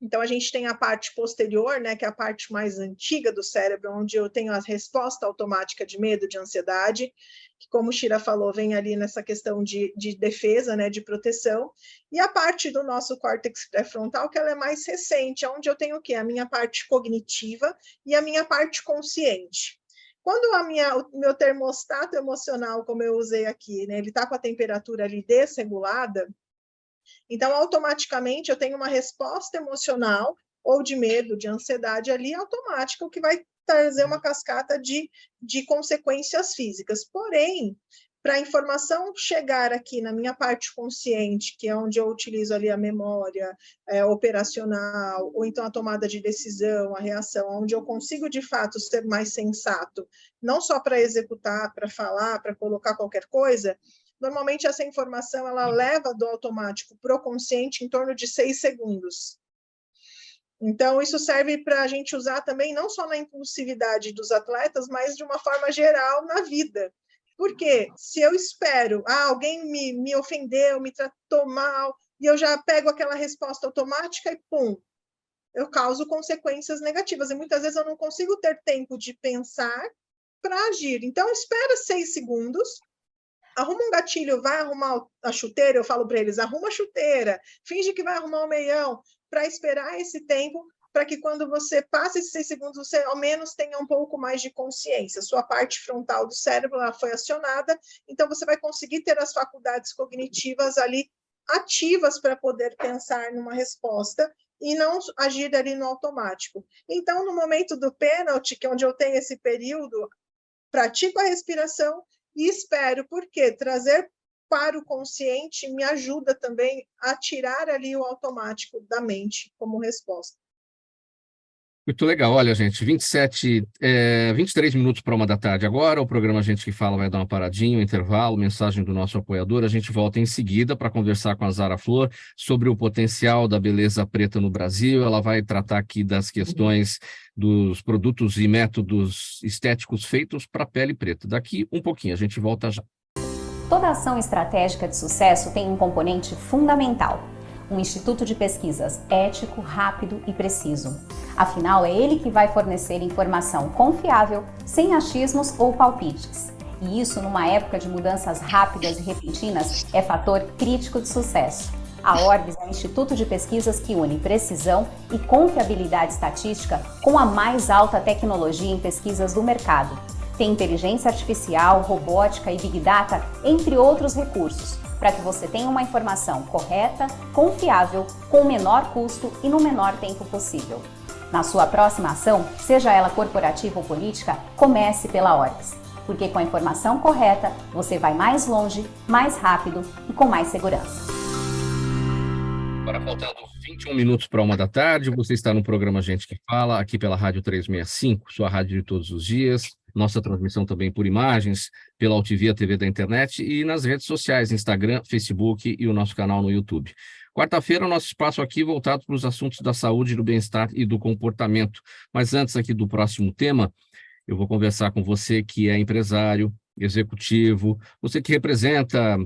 D: então a gente tem a parte posterior, né, que é a parte mais antiga do cérebro, onde eu tenho a resposta automática de medo, de ansiedade, que, como o Shira falou, vem ali nessa questão de defesa, né, de proteção, e a parte do nosso córtex pré-frontal, que ela é mais recente, onde eu tenho o quê? A minha parte cognitiva e a minha parte consciente. Quando o meu termostato emocional, como eu usei aqui, né, ele está com a temperatura ali desregulada, então, automaticamente, eu tenho uma resposta emocional, ou de medo, de ansiedade ali, automática, o que vai trazer uma cascata de consequências físicas. Porém, para a informação chegar aqui na minha parte consciente, que é onde eu utilizo ali a memória operacional, ou então a tomada de decisão, a reação, onde eu consigo, de fato, ser mais sensato, não só para executar, para falar, para colocar qualquer coisa, normalmente essa informação ela leva do automático para o consciente em torno de 6 segundos. Então, isso serve para a gente usar também, não só na impulsividade dos atletas, mas de uma forma geral na vida. Porque se eu espero, alguém me ofendeu, me tratou mal, e eu já pego aquela resposta automática e pum, eu causo consequências negativas. E muitas vezes eu não consigo ter tempo de pensar para agir. Então, espera 6 segundos, arruma um gatilho, vai arrumar a chuteira, eu falo para eles, arruma a chuteira, finge que vai arrumar o meião, para esperar esse tempo, para que quando você passa esses 6 segundos, você ao menos tenha um pouco mais de consciência. Sua parte frontal do cérebro ela foi acionada, então você vai conseguir ter as faculdades cognitivas ali ativas para poder pensar numa resposta e não agir ali no automático. Então, no momento do pênalti, que é onde eu tenho esse período, pratico a respiração e espero, porque trazer para o consciente me ajuda também a tirar ali o automático da mente como resposta.
B: Muito legal. Olha, gente, 23 minutos para 1 da tarde agora. O programa Gente que Fala vai dar uma paradinha, um intervalo, mensagem do nosso apoiador. A gente volta em seguida para conversar com a Zara Flor sobre o potencial da beleza preta no Brasil. Ela vai tratar aqui das questões dos produtos e métodos estéticos feitos para a pele preta. Daqui um pouquinho, a gente volta já.
G: Toda ação estratégica de sucesso tem um componente fundamental: um instituto de pesquisas ético, rápido e preciso. Afinal, é ele que vai fornecer informação confiável, sem achismos ou palpites. E isso, numa época de mudanças rápidas e repentinas, é fator crítico de sucesso. A Orbis é um instituto de pesquisas que une precisão e confiabilidade estatística com a mais alta tecnologia em pesquisas do mercado. Tem inteligência artificial, robótica e Big Data, entre outros recursos, para que você tenha uma informação correta, confiável, com o menor custo e no menor tempo possível. Na sua próxima ação, seja ela corporativa ou política, comece pela Orbis, porque com a informação correta, você vai mais longe, mais rápido e com mais segurança.
B: Agora, faltando 21 minutos para 1 da tarde, você está no programa Gente que Fala, aqui pela Rádio 365, sua rádio de todos os dias. Nossa transmissão também por imagens, pela Altivia TV da internet e nas redes sociais, Instagram, Facebook e o nosso canal no YouTube. Quarta-feira, o nosso espaço aqui voltado para os assuntos da saúde, do bem-estar e do comportamento. Mas antes aqui do próximo tema, eu vou conversar com você que é empresário, executivo, você que representa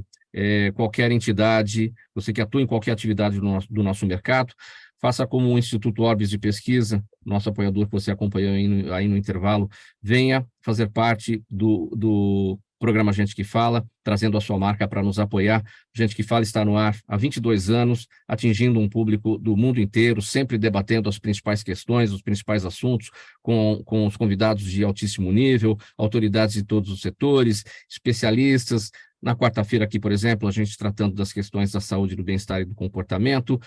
B: qualquer entidade, você que atua em qualquer atividade do nosso mercado. Faça como o Instituto Orbis de Pesquisa, nosso apoiador que você acompanhou aí no intervalo, venha fazer parte do programa Gente que Fala, trazendo a sua marca para nos apoiar. Gente que Fala está no ar há 22 anos, atingindo um público do mundo inteiro, sempre debatendo as principais questões, os principais assuntos, com os convidados de altíssimo nível, autoridades de todos os setores, especialistas. Na quarta-feira aqui, por exemplo, a gente tratando das questões da saúde, do bem-estar e do comportamento.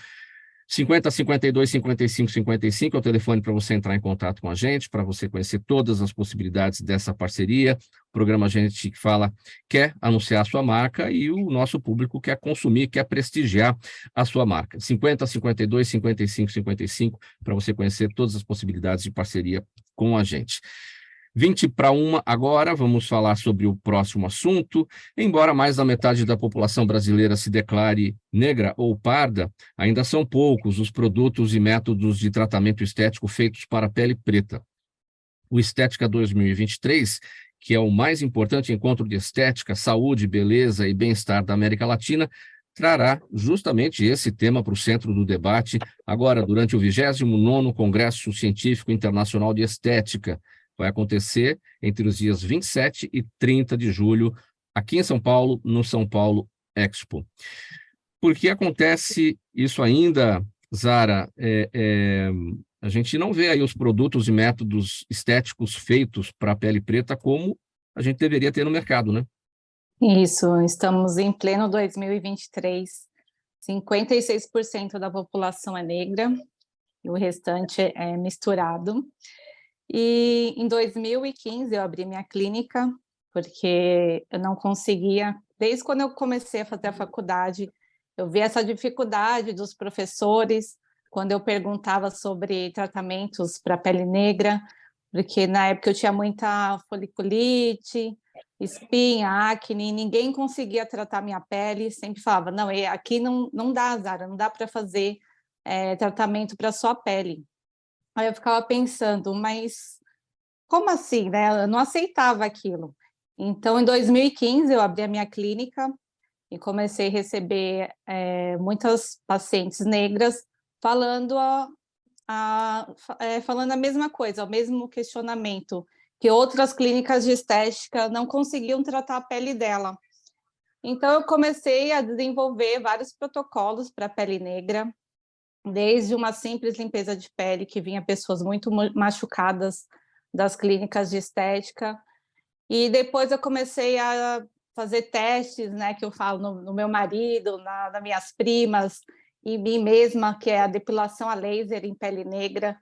B: 50 52 55 55 é o telefone para você entrar em contato com a gente, para você conhecer todas as possibilidades dessa parceria. O programa Gente que Fala quer anunciar a sua marca e o nosso público quer consumir, quer prestigiar a sua marca. 50 52 55 55 para você conhecer todas as possibilidades de parceria com a gente. 20 para 1 agora, vamos falar sobre o próximo assunto. Embora mais da metade da população brasileira se declare negra ou parda, ainda são poucos os produtos e métodos de tratamento estético feitos para a pele preta. O Estética 2023, que é o mais importante encontro de estética, saúde, beleza e bem-estar da América Latina, trará justamente esse tema para o centro do debate, agora durante o 29º Congresso Científico Internacional de Estética. Vai acontecer entre os dias 27 e 30 de julho, aqui em São Paulo, no São Paulo Expo. Por que acontece isso ainda, Zara? A gente não vê aí os produtos e métodos estéticos feitos para a pele preta como a gente deveria ter no mercado, né?
E: Isso, estamos em pleno 2023. 56% da população é negra e o restante é misturado. E em 2015 eu abri minha clínica, porque eu não conseguia, desde quando eu comecei a fazer a faculdade, eu vi essa dificuldade dos professores, quando eu perguntava sobre tratamentos para pele negra, porque na época eu tinha muita foliculite, espinha, acne, ninguém conseguia tratar minha pele, sempre falava, não, aqui não dá, Zara, não dá para fazer tratamento para sua pele. Aí eu ficava pensando, mas como assim, né? Eu não aceitava aquilo. Então, em 2015, eu abri a minha clínica e comecei a receber muitas pacientes negras falando falando a mesma coisa, o mesmo questionamento, que outras clínicas de estética não conseguiam tratar a pele dela. Então, eu comecei a desenvolver vários protocolos para a pele negra, desde uma simples limpeza de pele, que vinha pessoas muito machucadas das clínicas de estética, e depois eu comecei a fazer testes, né, que eu falo no meu marido, nas minhas primas, e mim mesma, que é a depilação a laser em pele negra,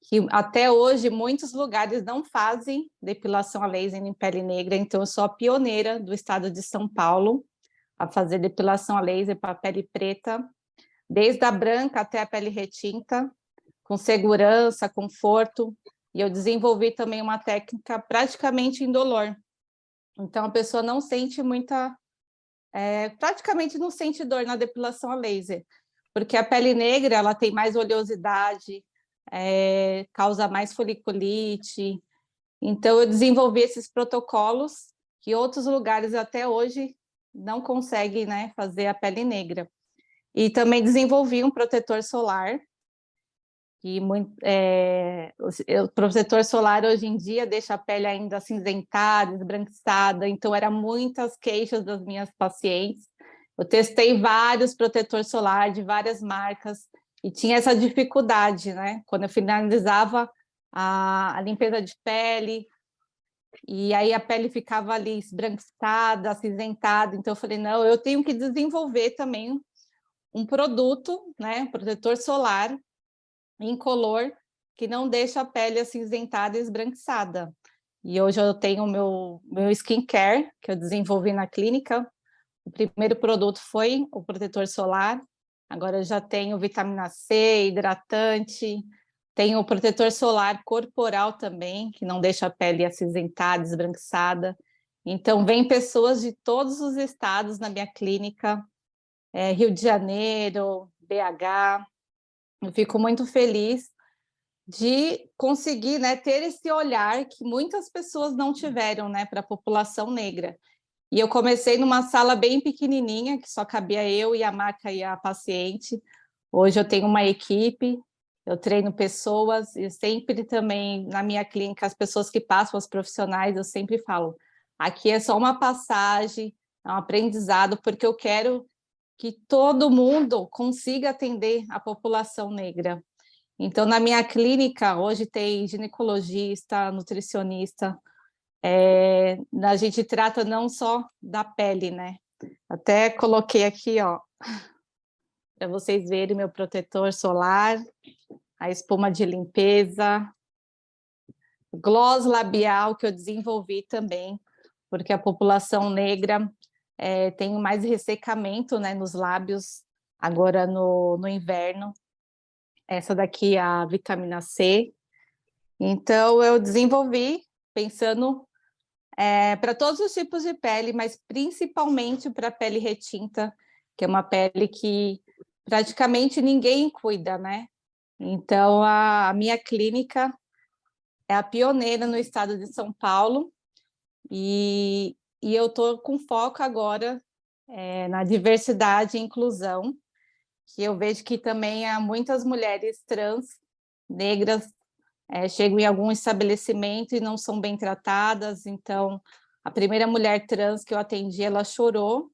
E: que até hoje muitos lugares não fazem depilação a laser em pele negra, então eu sou a pioneira do estado de São Paulo a fazer depilação a laser para pele preta, desde a branca até a pele retinta, com segurança, conforto, e eu desenvolvi também uma técnica praticamente indolor. Então, a pessoa não sente praticamente não sente dor na depilação a laser, porque a pele negra ela tem mais oleosidade, causa mais foliculite. Então, eu desenvolvi esses protocolos que outros lugares até hoje não conseguem, né, fazer a pele negra. E também desenvolvi um protetor solar, que o protetor solar hoje em dia deixa a pele ainda acinzentada, esbranquiçada, então eram muitas queixas das minhas pacientes. Eu testei vários protetores solares de várias marcas e tinha essa dificuldade, né? Quando eu finalizava a limpeza de pele, e aí a pele ficava ali esbranquiçada, acinzentada, então eu falei, não, eu tenho que desenvolver também um produto, né, protetor solar incolor, que não deixa a pele acinzentada e esbranquiçada. E hoje eu tenho o meu skincare, que eu desenvolvi na clínica. O primeiro produto foi o protetor solar, agora eu já tenho vitamina C, hidratante, tenho o protetor solar corporal também, que não deixa a pele acinzentada, esbranquiçada. Então, vem pessoas de todos os estados na minha clínica, Rio de Janeiro, BH. Eu fico muito feliz de conseguir, né, ter esse olhar que muitas pessoas não tiveram, né, para a população negra. E eu comecei numa sala bem pequenininha, que só cabia eu e a maca e a paciente. Hoje eu tenho uma equipe, eu treino pessoas, e sempre também na minha clínica, as pessoas que passam, os profissionais, eu sempre falo, Aqui é só uma passagem, é um aprendizado, porque eu quero que todo mundo consiga atender a população negra. Então, na minha clínica, hoje tem ginecologista, nutricionista, a gente trata não só da pele, né? Até coloquei aqui, ó, para vocês verem meu protetor solar, a espuma de limpeza, gloss labial que eu desenvolvi também, porque a população negra tem mais ressecamento, né, nos lábios, agora no inverno. Essa daqui é a vitamina C. Então, eu desenvolvi pensando para todos os tipos de pele, mas principalmente para a pele retinta, que é uma pele que praticamente ninguém cuida, né? Então, a minha clínica é a pioneira no estado de São Paulo e eu estou com foco agora na diversidade e inclusão, que eu vejo que também há muitas mulheres trans, negras, chegam em algum estabelecimento e não são bem tratadas. Então, a primeira mulher trans que eu atendi, ela chorou,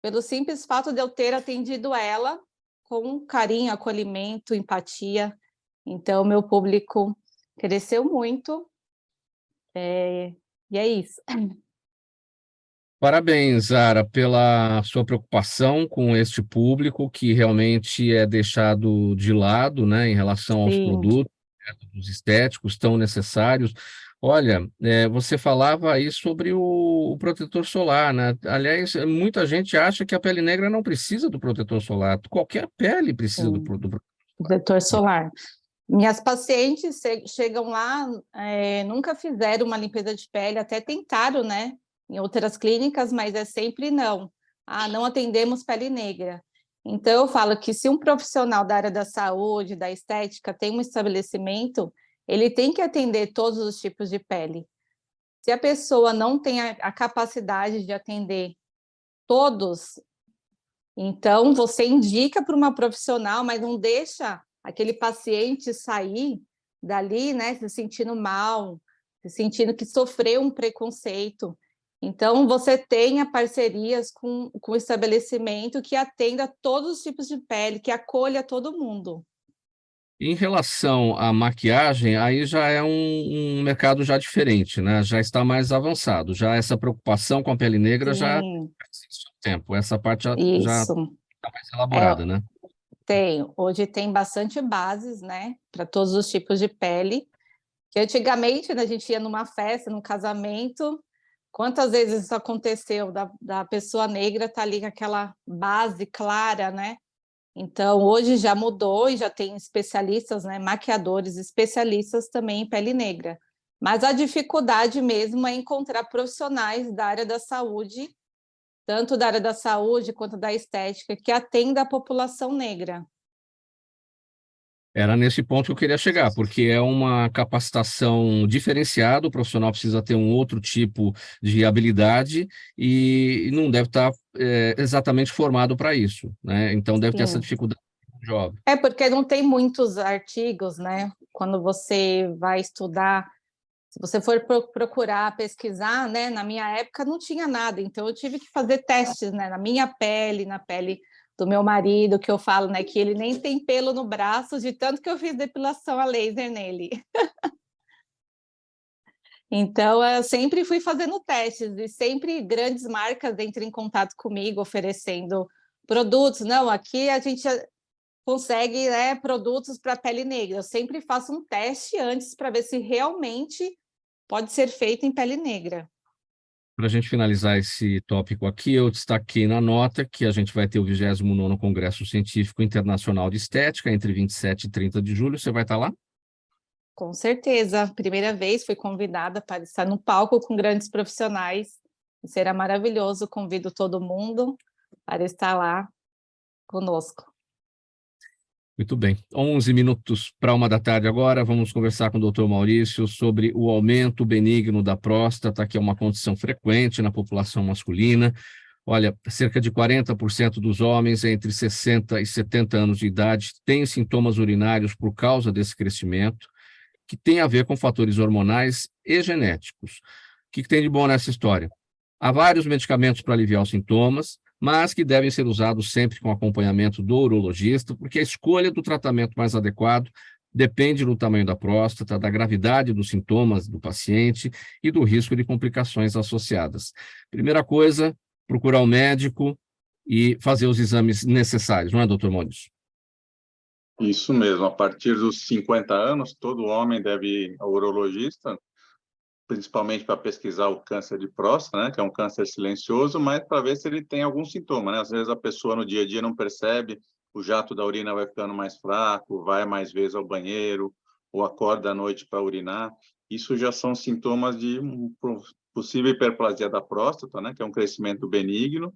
E: pelo simples fato de eu ter atendido ela com carinho, acolhimento, empatia. Então, meu público cresceu muito, e é isso.
B: Parabéns, Zara, pela sua preocupação com este público que realmente é deixado de lado, né, em relação aos
E: Sim.
B: produtos estéticos tão necessários. Olha, você falava aí sobre o protetor solar, né? Aliás, muita gente acha que a pele negra não precisa do protetor solar. Qualquer pele precisa do protetor
E: Protetor solar. Minhas pacientes chegam lá, nunca fizeram uma limpeza de pele, até tentaram, né, em outras clínicas, mas é sempre não. Não atendemos pele negra. Então, eu falo que se um profissional da área da saúde, da estética, tem um estabelecimento, ele tem que atender todos os tipos de pele. Se a pessoa não tem a capacidade de atender todos, então você indica para uma profissional, mas não deixa aquele paciente sair dali, né, se sentindo mal, se sentindo que sofreu um preconceito. Então, você tenha parcerias com o estabelecimento que atenda todos os tipos de pele, que acolha todo mundo.
B: Em relação à maquiagem, aí já é um mercado já diferente, né? Já está mais avançado. Já essa preocupação com a pele negra já existe há um tempo. Essa parte já está mais elaborada, né?
E: Hoje tem bastante bases, né, para todos os tipos de pele. Que antigamente, né, a gente ia numa festa, num casamento, quantas vezes isso aconteceu da pessoa negra estar ali com aquela base clara, né? Então, hoje já mudou e já tem especialistas, né, maquiadores especialistas também em pele negra. Mas a dificuldade mesmo é encontrar profissionais da área da saúde, tanto da área da saúde quanto da estética, que atenda a população negra.
B: Era nesse ponto que eu queria chegar, porque é uma capacitação diferenciada, o profissional precisa ter um outro tipo de habilidade e não deve estar exatamente formado para isso, né? Então deve ter essa dificuldade no jovem.
E: Porque não tem muitos artigos, né? Quando você vai estudar, se você for procurar, pesquisar, né? Na minha época não tinha nada, então eu tive que fazer testes, né? Na minha pele, na pele do meu marido, que eu falo, né, que ele nem tem pelo no braço, de tanto que eu fiz depilação a laser nele. Então, eu sempre fui fazendo testes, e sempre grandes marcas entram em contato comigo, oferecendo produtos. Não, aqui a gente consegue, né, produtos para pele negra. Eu sempre faço um teste antes para ver se realmente pode ser feito em pele negra.
B: Para a gente finalizar esse tópico aqui, eu destaquei na nota que a gente vai ter o 29º Congresso Científico Internacional de Estética, entre 27 e 30 de julho. Você vai estar lá?
E: Com certeza. Primeira vez fui convidada para estar no palco com grandes profissionais. Será maravilhoso. Convido todo mundo para estar lá conosco.
B: Muito bem. 11 minutos para 1h agora, vamos conversar com o Dr. Maurício sobre o aumento benigno da próstata, que é uma condição frequente na população masculina. Olha, cerca de 40% dos homens entre 60 e 70 anos de idade têm sintomas urinários por causa desse crescimento, que tem a ver com fatores hormonais e genéticos. que tem de bom nessa história? Há vários medicamentos para aliviar os sintomas, mas que devem ser usados sempre com acompanhamento do urologista, porque a escolha do tratamento mais adequado depende do tamanho da próstata, da gravidade dos sintomas do paciente e do risco de complicações associadas. Primeira coisa, procurar o médico e fazer os exames necessários, não é, doutor Maurício?
C: Isso mesmo, a partir dos 50 anos, todo homem deve ir ao urologista, principalmente para pesquisar o câncer de próstata, né, que é um câncer silencioso, mas para ver se ele tem algum sintoma, né? Às vezes a pessoa no dia a dia não percebe, o jato da urina vai ficando mais fraco, vai mais vezes ao banheiro, ou acorda à noite para urinar. Isso já são sintomas de possível hiperplasia da próstata, né, que é um crescimento benigno,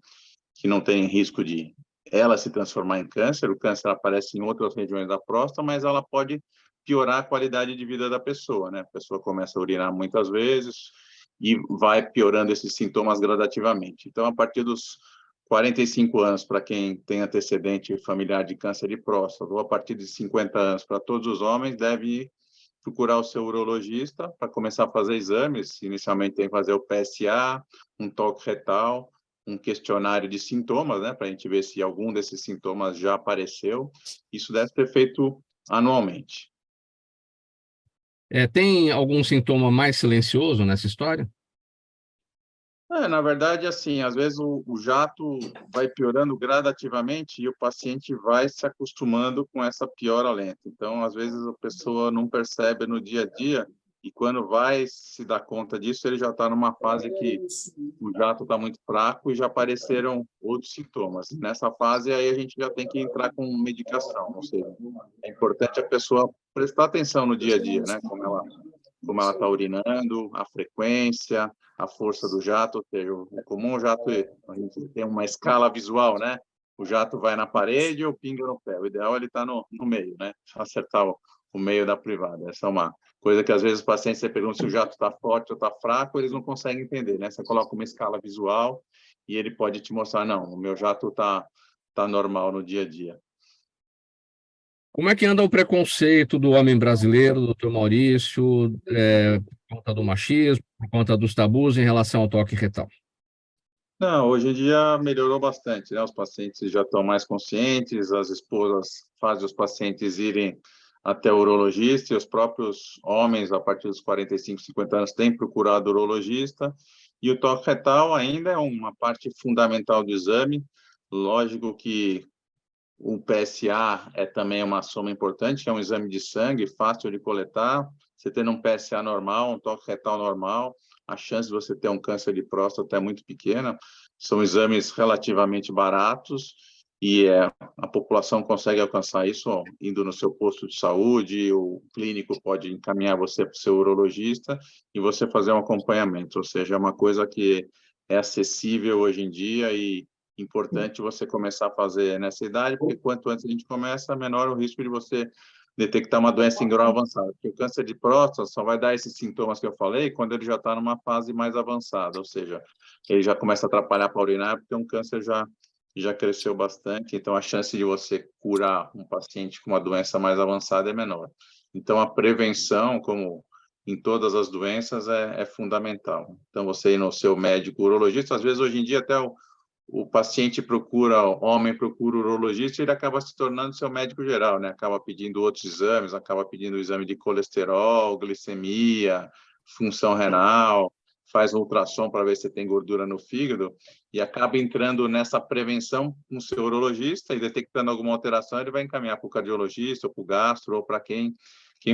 C: que não tem risco de ela se transformar em câncer. O câncer aparece em outras regiões da próstata, mas ela pode piorar a qualidade de vida da pessoa, né? A pessoa começa a urinar muitas vezes e vai piorando esses sintomas gradativamente. Então, a partir dos 45 anos, para quem tem antecedente familiar de câncer de próstata, ou a partir de 50 anos, para todos os homens, deve procurar o seu urologista para começar a fazer exames. Inicialmente tem que fazer o PSA, um toque retal, um questionário de sintomas, né, para a gente ver se algum desses sintomas já apareceu. Isso deve ser feito anualmente.
B: Tem algum sintoma mais silencioso nessa história?
C: Na verdade, assim, às vezes o jato vai piorando gradativamente e o paciente vai se acostumando com essa piora lenta. Então, às vezes a pessoa não percebe no dia a dia e quando vai se dar conta disso, ele já está numa fase que o jato está muito fraco e já apareceram outros sintomas. Nessa fase, aí a gente já tem que entrar com medicação, ou seja, é importante a pessoa prestar atenção no dia a dia, né? Como ela está urinando, a frequência, a força do jato, ou seja, é comum o jato, a gente tem uma escala visual, né? O jato vai na parede ou pinga no pé. O ideal é ele estar no meio, né? Acertar o meio da privada. Essa é uma coisa que às vezes os pacientes se perguntam se o jato está forte ou está fraco, eles não conseguem entender, né? Você coloca uma escala visual e ele pode te mostrar, não, o meu jato está normal no dia a dia.
B: Como é que anda o preconceito do homem brasileiro, doutor Maurício, por conta do machismo, por conta dos tabus em relação ao toque retal?
C: Não, hoje em dia melhorou bastante, né? Os pacientes já estão mais conscientes, as esposas fazem os pacientes irem até o urologista e os próprios homens, a partir dos 45, 50 anos, têm procurado o urologista. E o toque retal ainda é uma parte fundamental do exame. Lógico que o PSA é também uma soma importante, é um exame de sangue fácil de coletar. Você tendo um PSA normal, um toque retal normal, a chance de você ter um câncer de próstata é muito pequena. São exames relativamente baratos e a população consegue alcançar isso indo no seu posto de saúde, o clínico pode encaminhar você para o seu urologista e você fazer um acompanhamento. Ou seja, é uma coisa que é acessível hoje em dia e importante você começar a fazer nessa idade, porque quanto antes a gente começa, menor o risco de você detectar uma doença em grau avançado. Porque o câncer de próstata só vai dar esses sintomas que eu falei quando ele já está numa fase mais avançada, ou seja, ele já começa a atrapalhar para urinar, porque um câncer já cresceu bastante, então a chance de você curar um paciente com uma doença mais avançada é menor. Então, a prevenção, como em todas as doenças, é fundamental. Então, você ir no seu médico urologista, às vezes, hoje em dia, até o paciente o homem procura o urologista e ele acaba se tornando seu médico geral, né? Acaba pedindo outros exames, acaba pedindo o exame de colesterol, glicemia, função renal, faz um ultrassom para ver se tem gordura no fígado e acaba entrando nessa prevenção com o seu urologista e detectando alguma alteração, ele vai encaminhar para o cardiologista, ou para o gastro, ou para quem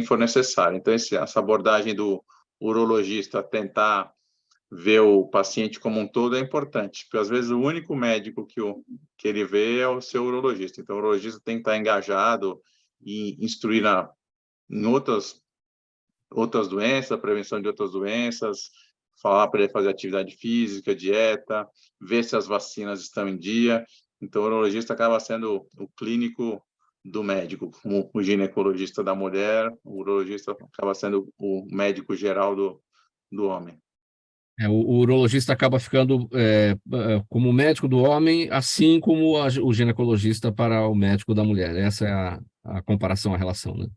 C: for necessário. Então, essa abordagem do urologista tentar ver o paciente como um todo é importante, porque às vezes o único médico que ele vê é o seu urologista. Então, o urologista tem que estar engajado e instruir em outras doenças, prevenção de outras doenças, falar para ele fazer atividade física, dieta, ver se as vacinas estão em dia. Então, o urologista acaba sendo o clínico do médico, como o ginecologista da mulher, o urologista acaba sendo o médico geral do homem.
B: O urologista acaba ficando como médico do homem, assim como o ginecologista para o médico da mulher. Essa é a comparação, a relação, né?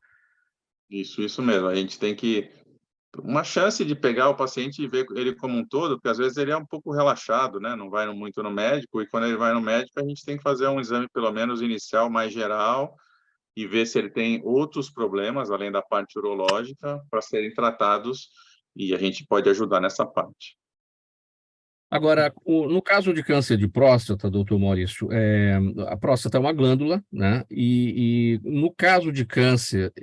C: Isso mesmo. A gente tem que uma chance de pegar o paciente e ver ele como um todo, porque às vezes ele é um pouco relaxado, né? Não vai muito no médico, e quando ele vai no médico, a gente tem que fazer um exame, pelo menos inicial, mais geral, e ver se ele tem outros problemas, além da parte urológica, para serem tratados, e a gente pode ajudar nessa parte.
B: Agora, no caso de câncer de próstata, doutor Maurício, a próstata é uma glândula, né? E no caso de câncer,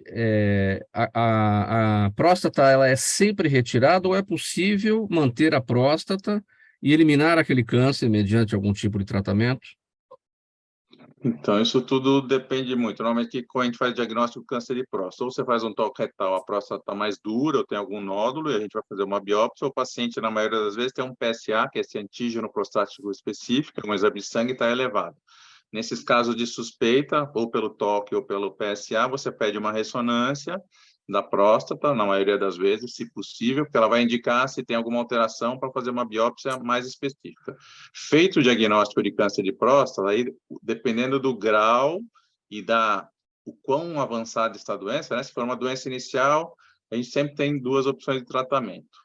B: a próstata ela é sempre retirada ou é possível manter a próstata e eliminar aquele câncer mediante algum tipo de tratamento?
C: Então, isso tudo depende muito. Normalmente, quando a gente faz diagnóstico de câncer de próstata, ou você faz um toque retal, a próstata está mais dura, ou tem algum nódulo, e a gente vai fazer uma biópsia, ou o paciente, na maioria das vezes, tem um PSA, que é esse antígeno prostático específico, um exame de sangue está elevado. Nesses casos de suspeita, ou pelo toque ou pelo PSA, você pede uma ressonância da próstata, na maioria das vezes, se possível, porque ela vai indicar se tem alguma alteração para fazer uma biópsia mais específica. Feito o diagnóstico de câncer de próstata, aí, dependendo do grau e o quão avançada está a doença, né? Se for uma doença inicial, a gente sempre tem duas opções de tratamento,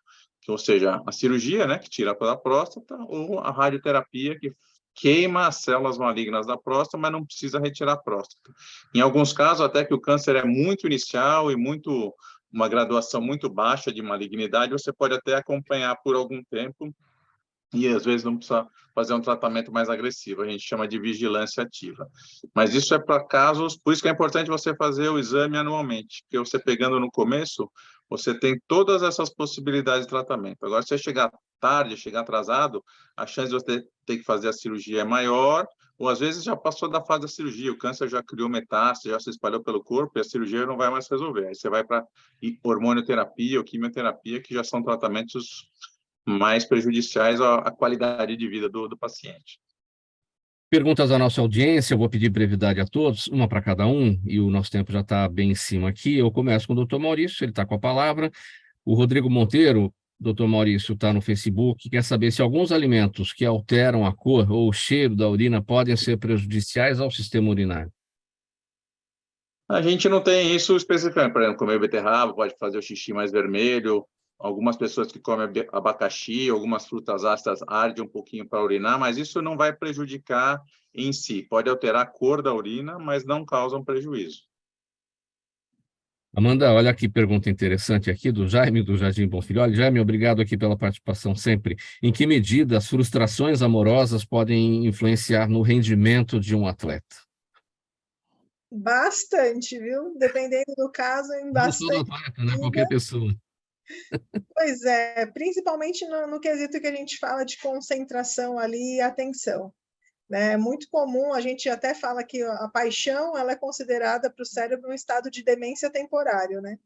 C: ou seja, a cirurgia, né, que tira a próstata, ou a radioterapia, que queima as células malignas da próstata, mas não precisa retirar a próstata. Em alguns casos, até que o câncer é muito inicial e uma graduação muito baixa de malignidade, você pode até acompanhar por algum tempo e, às vezes, não precisa fazer um tratamento mais agressivo. A gente chama de vigilância ativa. Mas isso é para casos... Por isso que é importante você fazer o exame anualmente, porque você pegando no começo, você tem todas essas possibilidades de tratamento. Agora, se você chegar tarde, chegar atrasado, a chance de você ter que fazer a cirurgia é maior, ou às vezes já passou da fase da cirurgia, o câncer já criou metástase, já se espalhou pelo corpo e a cirurgia não vai mais resolver. Aí você vai para hormonioterapia ou quimioterapia, que já são tratamentos mais prejudiciais à qualidade de vida do paciente.
B: Perguntas da nossa audiência, eu vou pedir brevidade a todos, uma para cada um, e o nosso tempo já está bem em cima aqui. Eu começo com o doutor Maurício, ele está com a palavra. O Rodrigo Monteiro, doutor Maurício, está no Facebook, quer saber se alguns alimentos que alteram a cor ou o cheiro da urina podem ser prejudiciais ao sistema urinário.
C: A gente não tem isso especificamente. Por exemplo, comer beterraba pode fazer o xixi mais vermelho. Algumas pessoas que comem abacaxi, algumas frutas ácidas ardem um pouquinho para urinar, mas isso não vai prejudicar em si. Pode alterar a cor da urina, mas não causa um prejuízo.
B: Amanda, olha que pergunta interessante aqui do Jaime, do Jardim Bom Filho. Olha, Jaime, obrigado aqui pela participação sempre. Em que medida as frustrações amorosas podem influenciar no rendimento de um atleta?
D: Bastante, viu? Dependendo do caso, em
B: Não só do
D: bastante.
B: atleta, né? Qualquer pessoa.
D: Pois é, principalmente no quesito que a gente fala de concentração ali e atenção. Né? É muito comum, a gente até fala que a paixão ela é considerada para o cérebro um estado de demência temporário, né?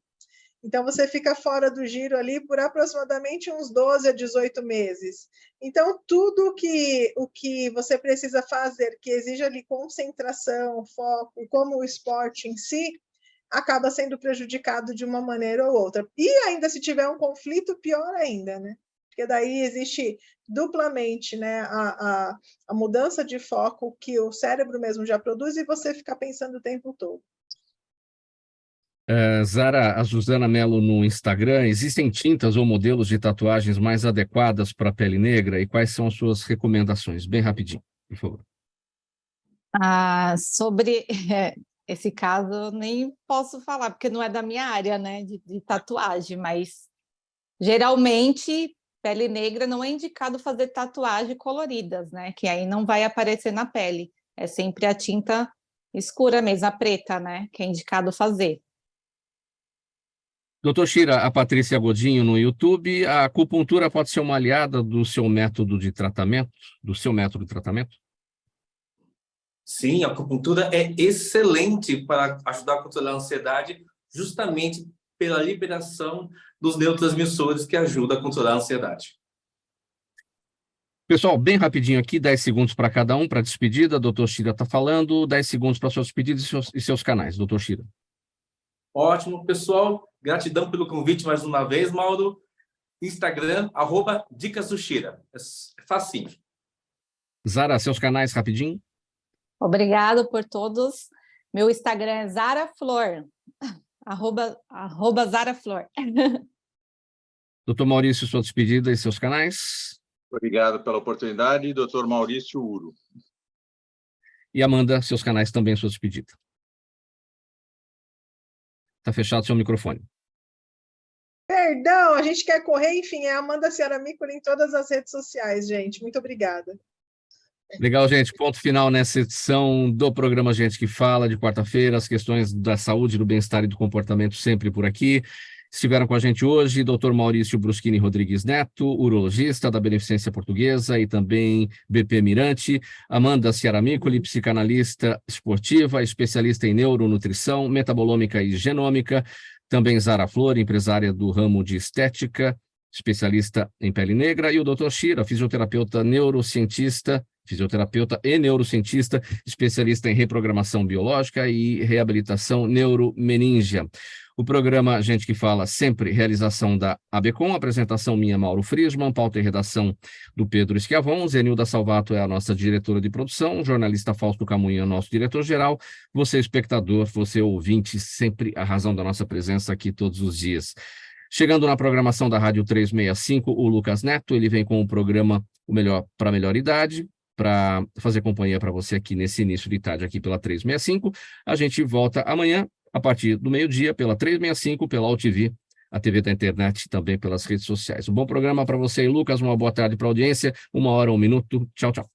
D: Então, você fica fora do giro ali por aproximadamente uns 12 a 18 meses. Então, tudo o que você precisa fazer, que exige ali concentração, foco, como o esporte em si, acaba sendo prejudicado de uma maneira ou outra. E ainda se tiver um conflito, pior ainda, né? Porque daí existe duplamente, né, a mudança de foco que o cérebro mesmo já produz e você fica pensando o tempo todo.
B: Zara, a Suzana Mello no Instagram, existem tintas ou modelos de tatuagens mais adequadas para a pele negra e quais são as suas recomendações? Bem rapidinho, por favor.
E: Sobre esse caso, eu nem posso falar, porque não é da minha área, né, de tatuagem, mas geralmente pele negra não é indicado fazer tatuagem coloridas, né, que aí não vai aparecer na pele. É sempre a tinta escura mesmo, a preta, né, que é indicado fazer.
B: Doutor Shira, a Patrícia Godinho no YouTube, a acupuntura pode ser uma aliada do seu método de tratamento?
F: Sim, a acupuntura é excelente para ajudar a controlar a ansiedade, justamente pela liberação dos neurotransmissores que ajudam a controlar a ansiedade.
B: Pessoal, bem rapidinho aqui, 10 segundos para cada um, para a despedida. Doutor Shira está falando, 10 segundos para suas despedidas e seus canais. Doutor Shira.
F: Ótimo, pessoal. Gratidão pelo convite mais uma vez, Mauro. Instagram, @dicasdoshira. É facinho.
B: Zara, seus canais rapidinho.
E: Obrigado por todos. Meu Instagram é Zara Flor, @Zara Flor.
B: Doutor Maurício, sua despedida e seus canais.
C: Obrigado pela oportunidade, doutor Maurício Uro.
B: E Amanda, seus canais também, sua despedida. Está fechado seu microfone.
D: Perdão, a gente quer correr, enfim, é Amanda Ciaramicoli em todas as redes sociais, gente. Muito obrigada.
B: Legal, gente. Ponto final nessa edição do programa Gente que Fala, de quarta-feira, as questões da saúde, do bem-estar e do comportamento sempre por aqui. Estiveram com a gente hoje Dr. Maurício Bruschini Rodrigues Neto, urologista da Beneficência Portuguesa e também BP Mirante, Amanda Ciaramicoli, psicanalista esportiva, especialista em neuronutrição, metabolômica e genômica, também Zara Flor, empresária do ramo de estética, especialista em pele negra, e o Dr. Shira, fisioterapeuta e neurocientista, especialista em reprogramação biológica e reabilitação neuromeníngea. O programa Gente que Fala, sempre realização da ABCOM, apresentação minha, Mauro Friesman, pauta e redação do Pedro Schiavon, Zenilda Salvato é a nossa diretora de produção, o jornalista Fausto Camunha é o nosso diretor-geral, você espectador, você ouvinte, sempre a razão da nossa presença aqui todos os dias. Chegando na programação da Rádio 365, o Lucas Neto, ele vem com o programa O Melhor para a Melhor Idade, para fazer companhia para você aqui nesse início de tarde aqui pela 365. A gente volta amanhã, a partir do meio-dia, pela 365, pela UTV, a TV da internet, também pelas redes sociais. Um bom programa para você, Lucas, uma boa tarde para a audiência, 1 hora, 1 minuto. Tchau, tchau.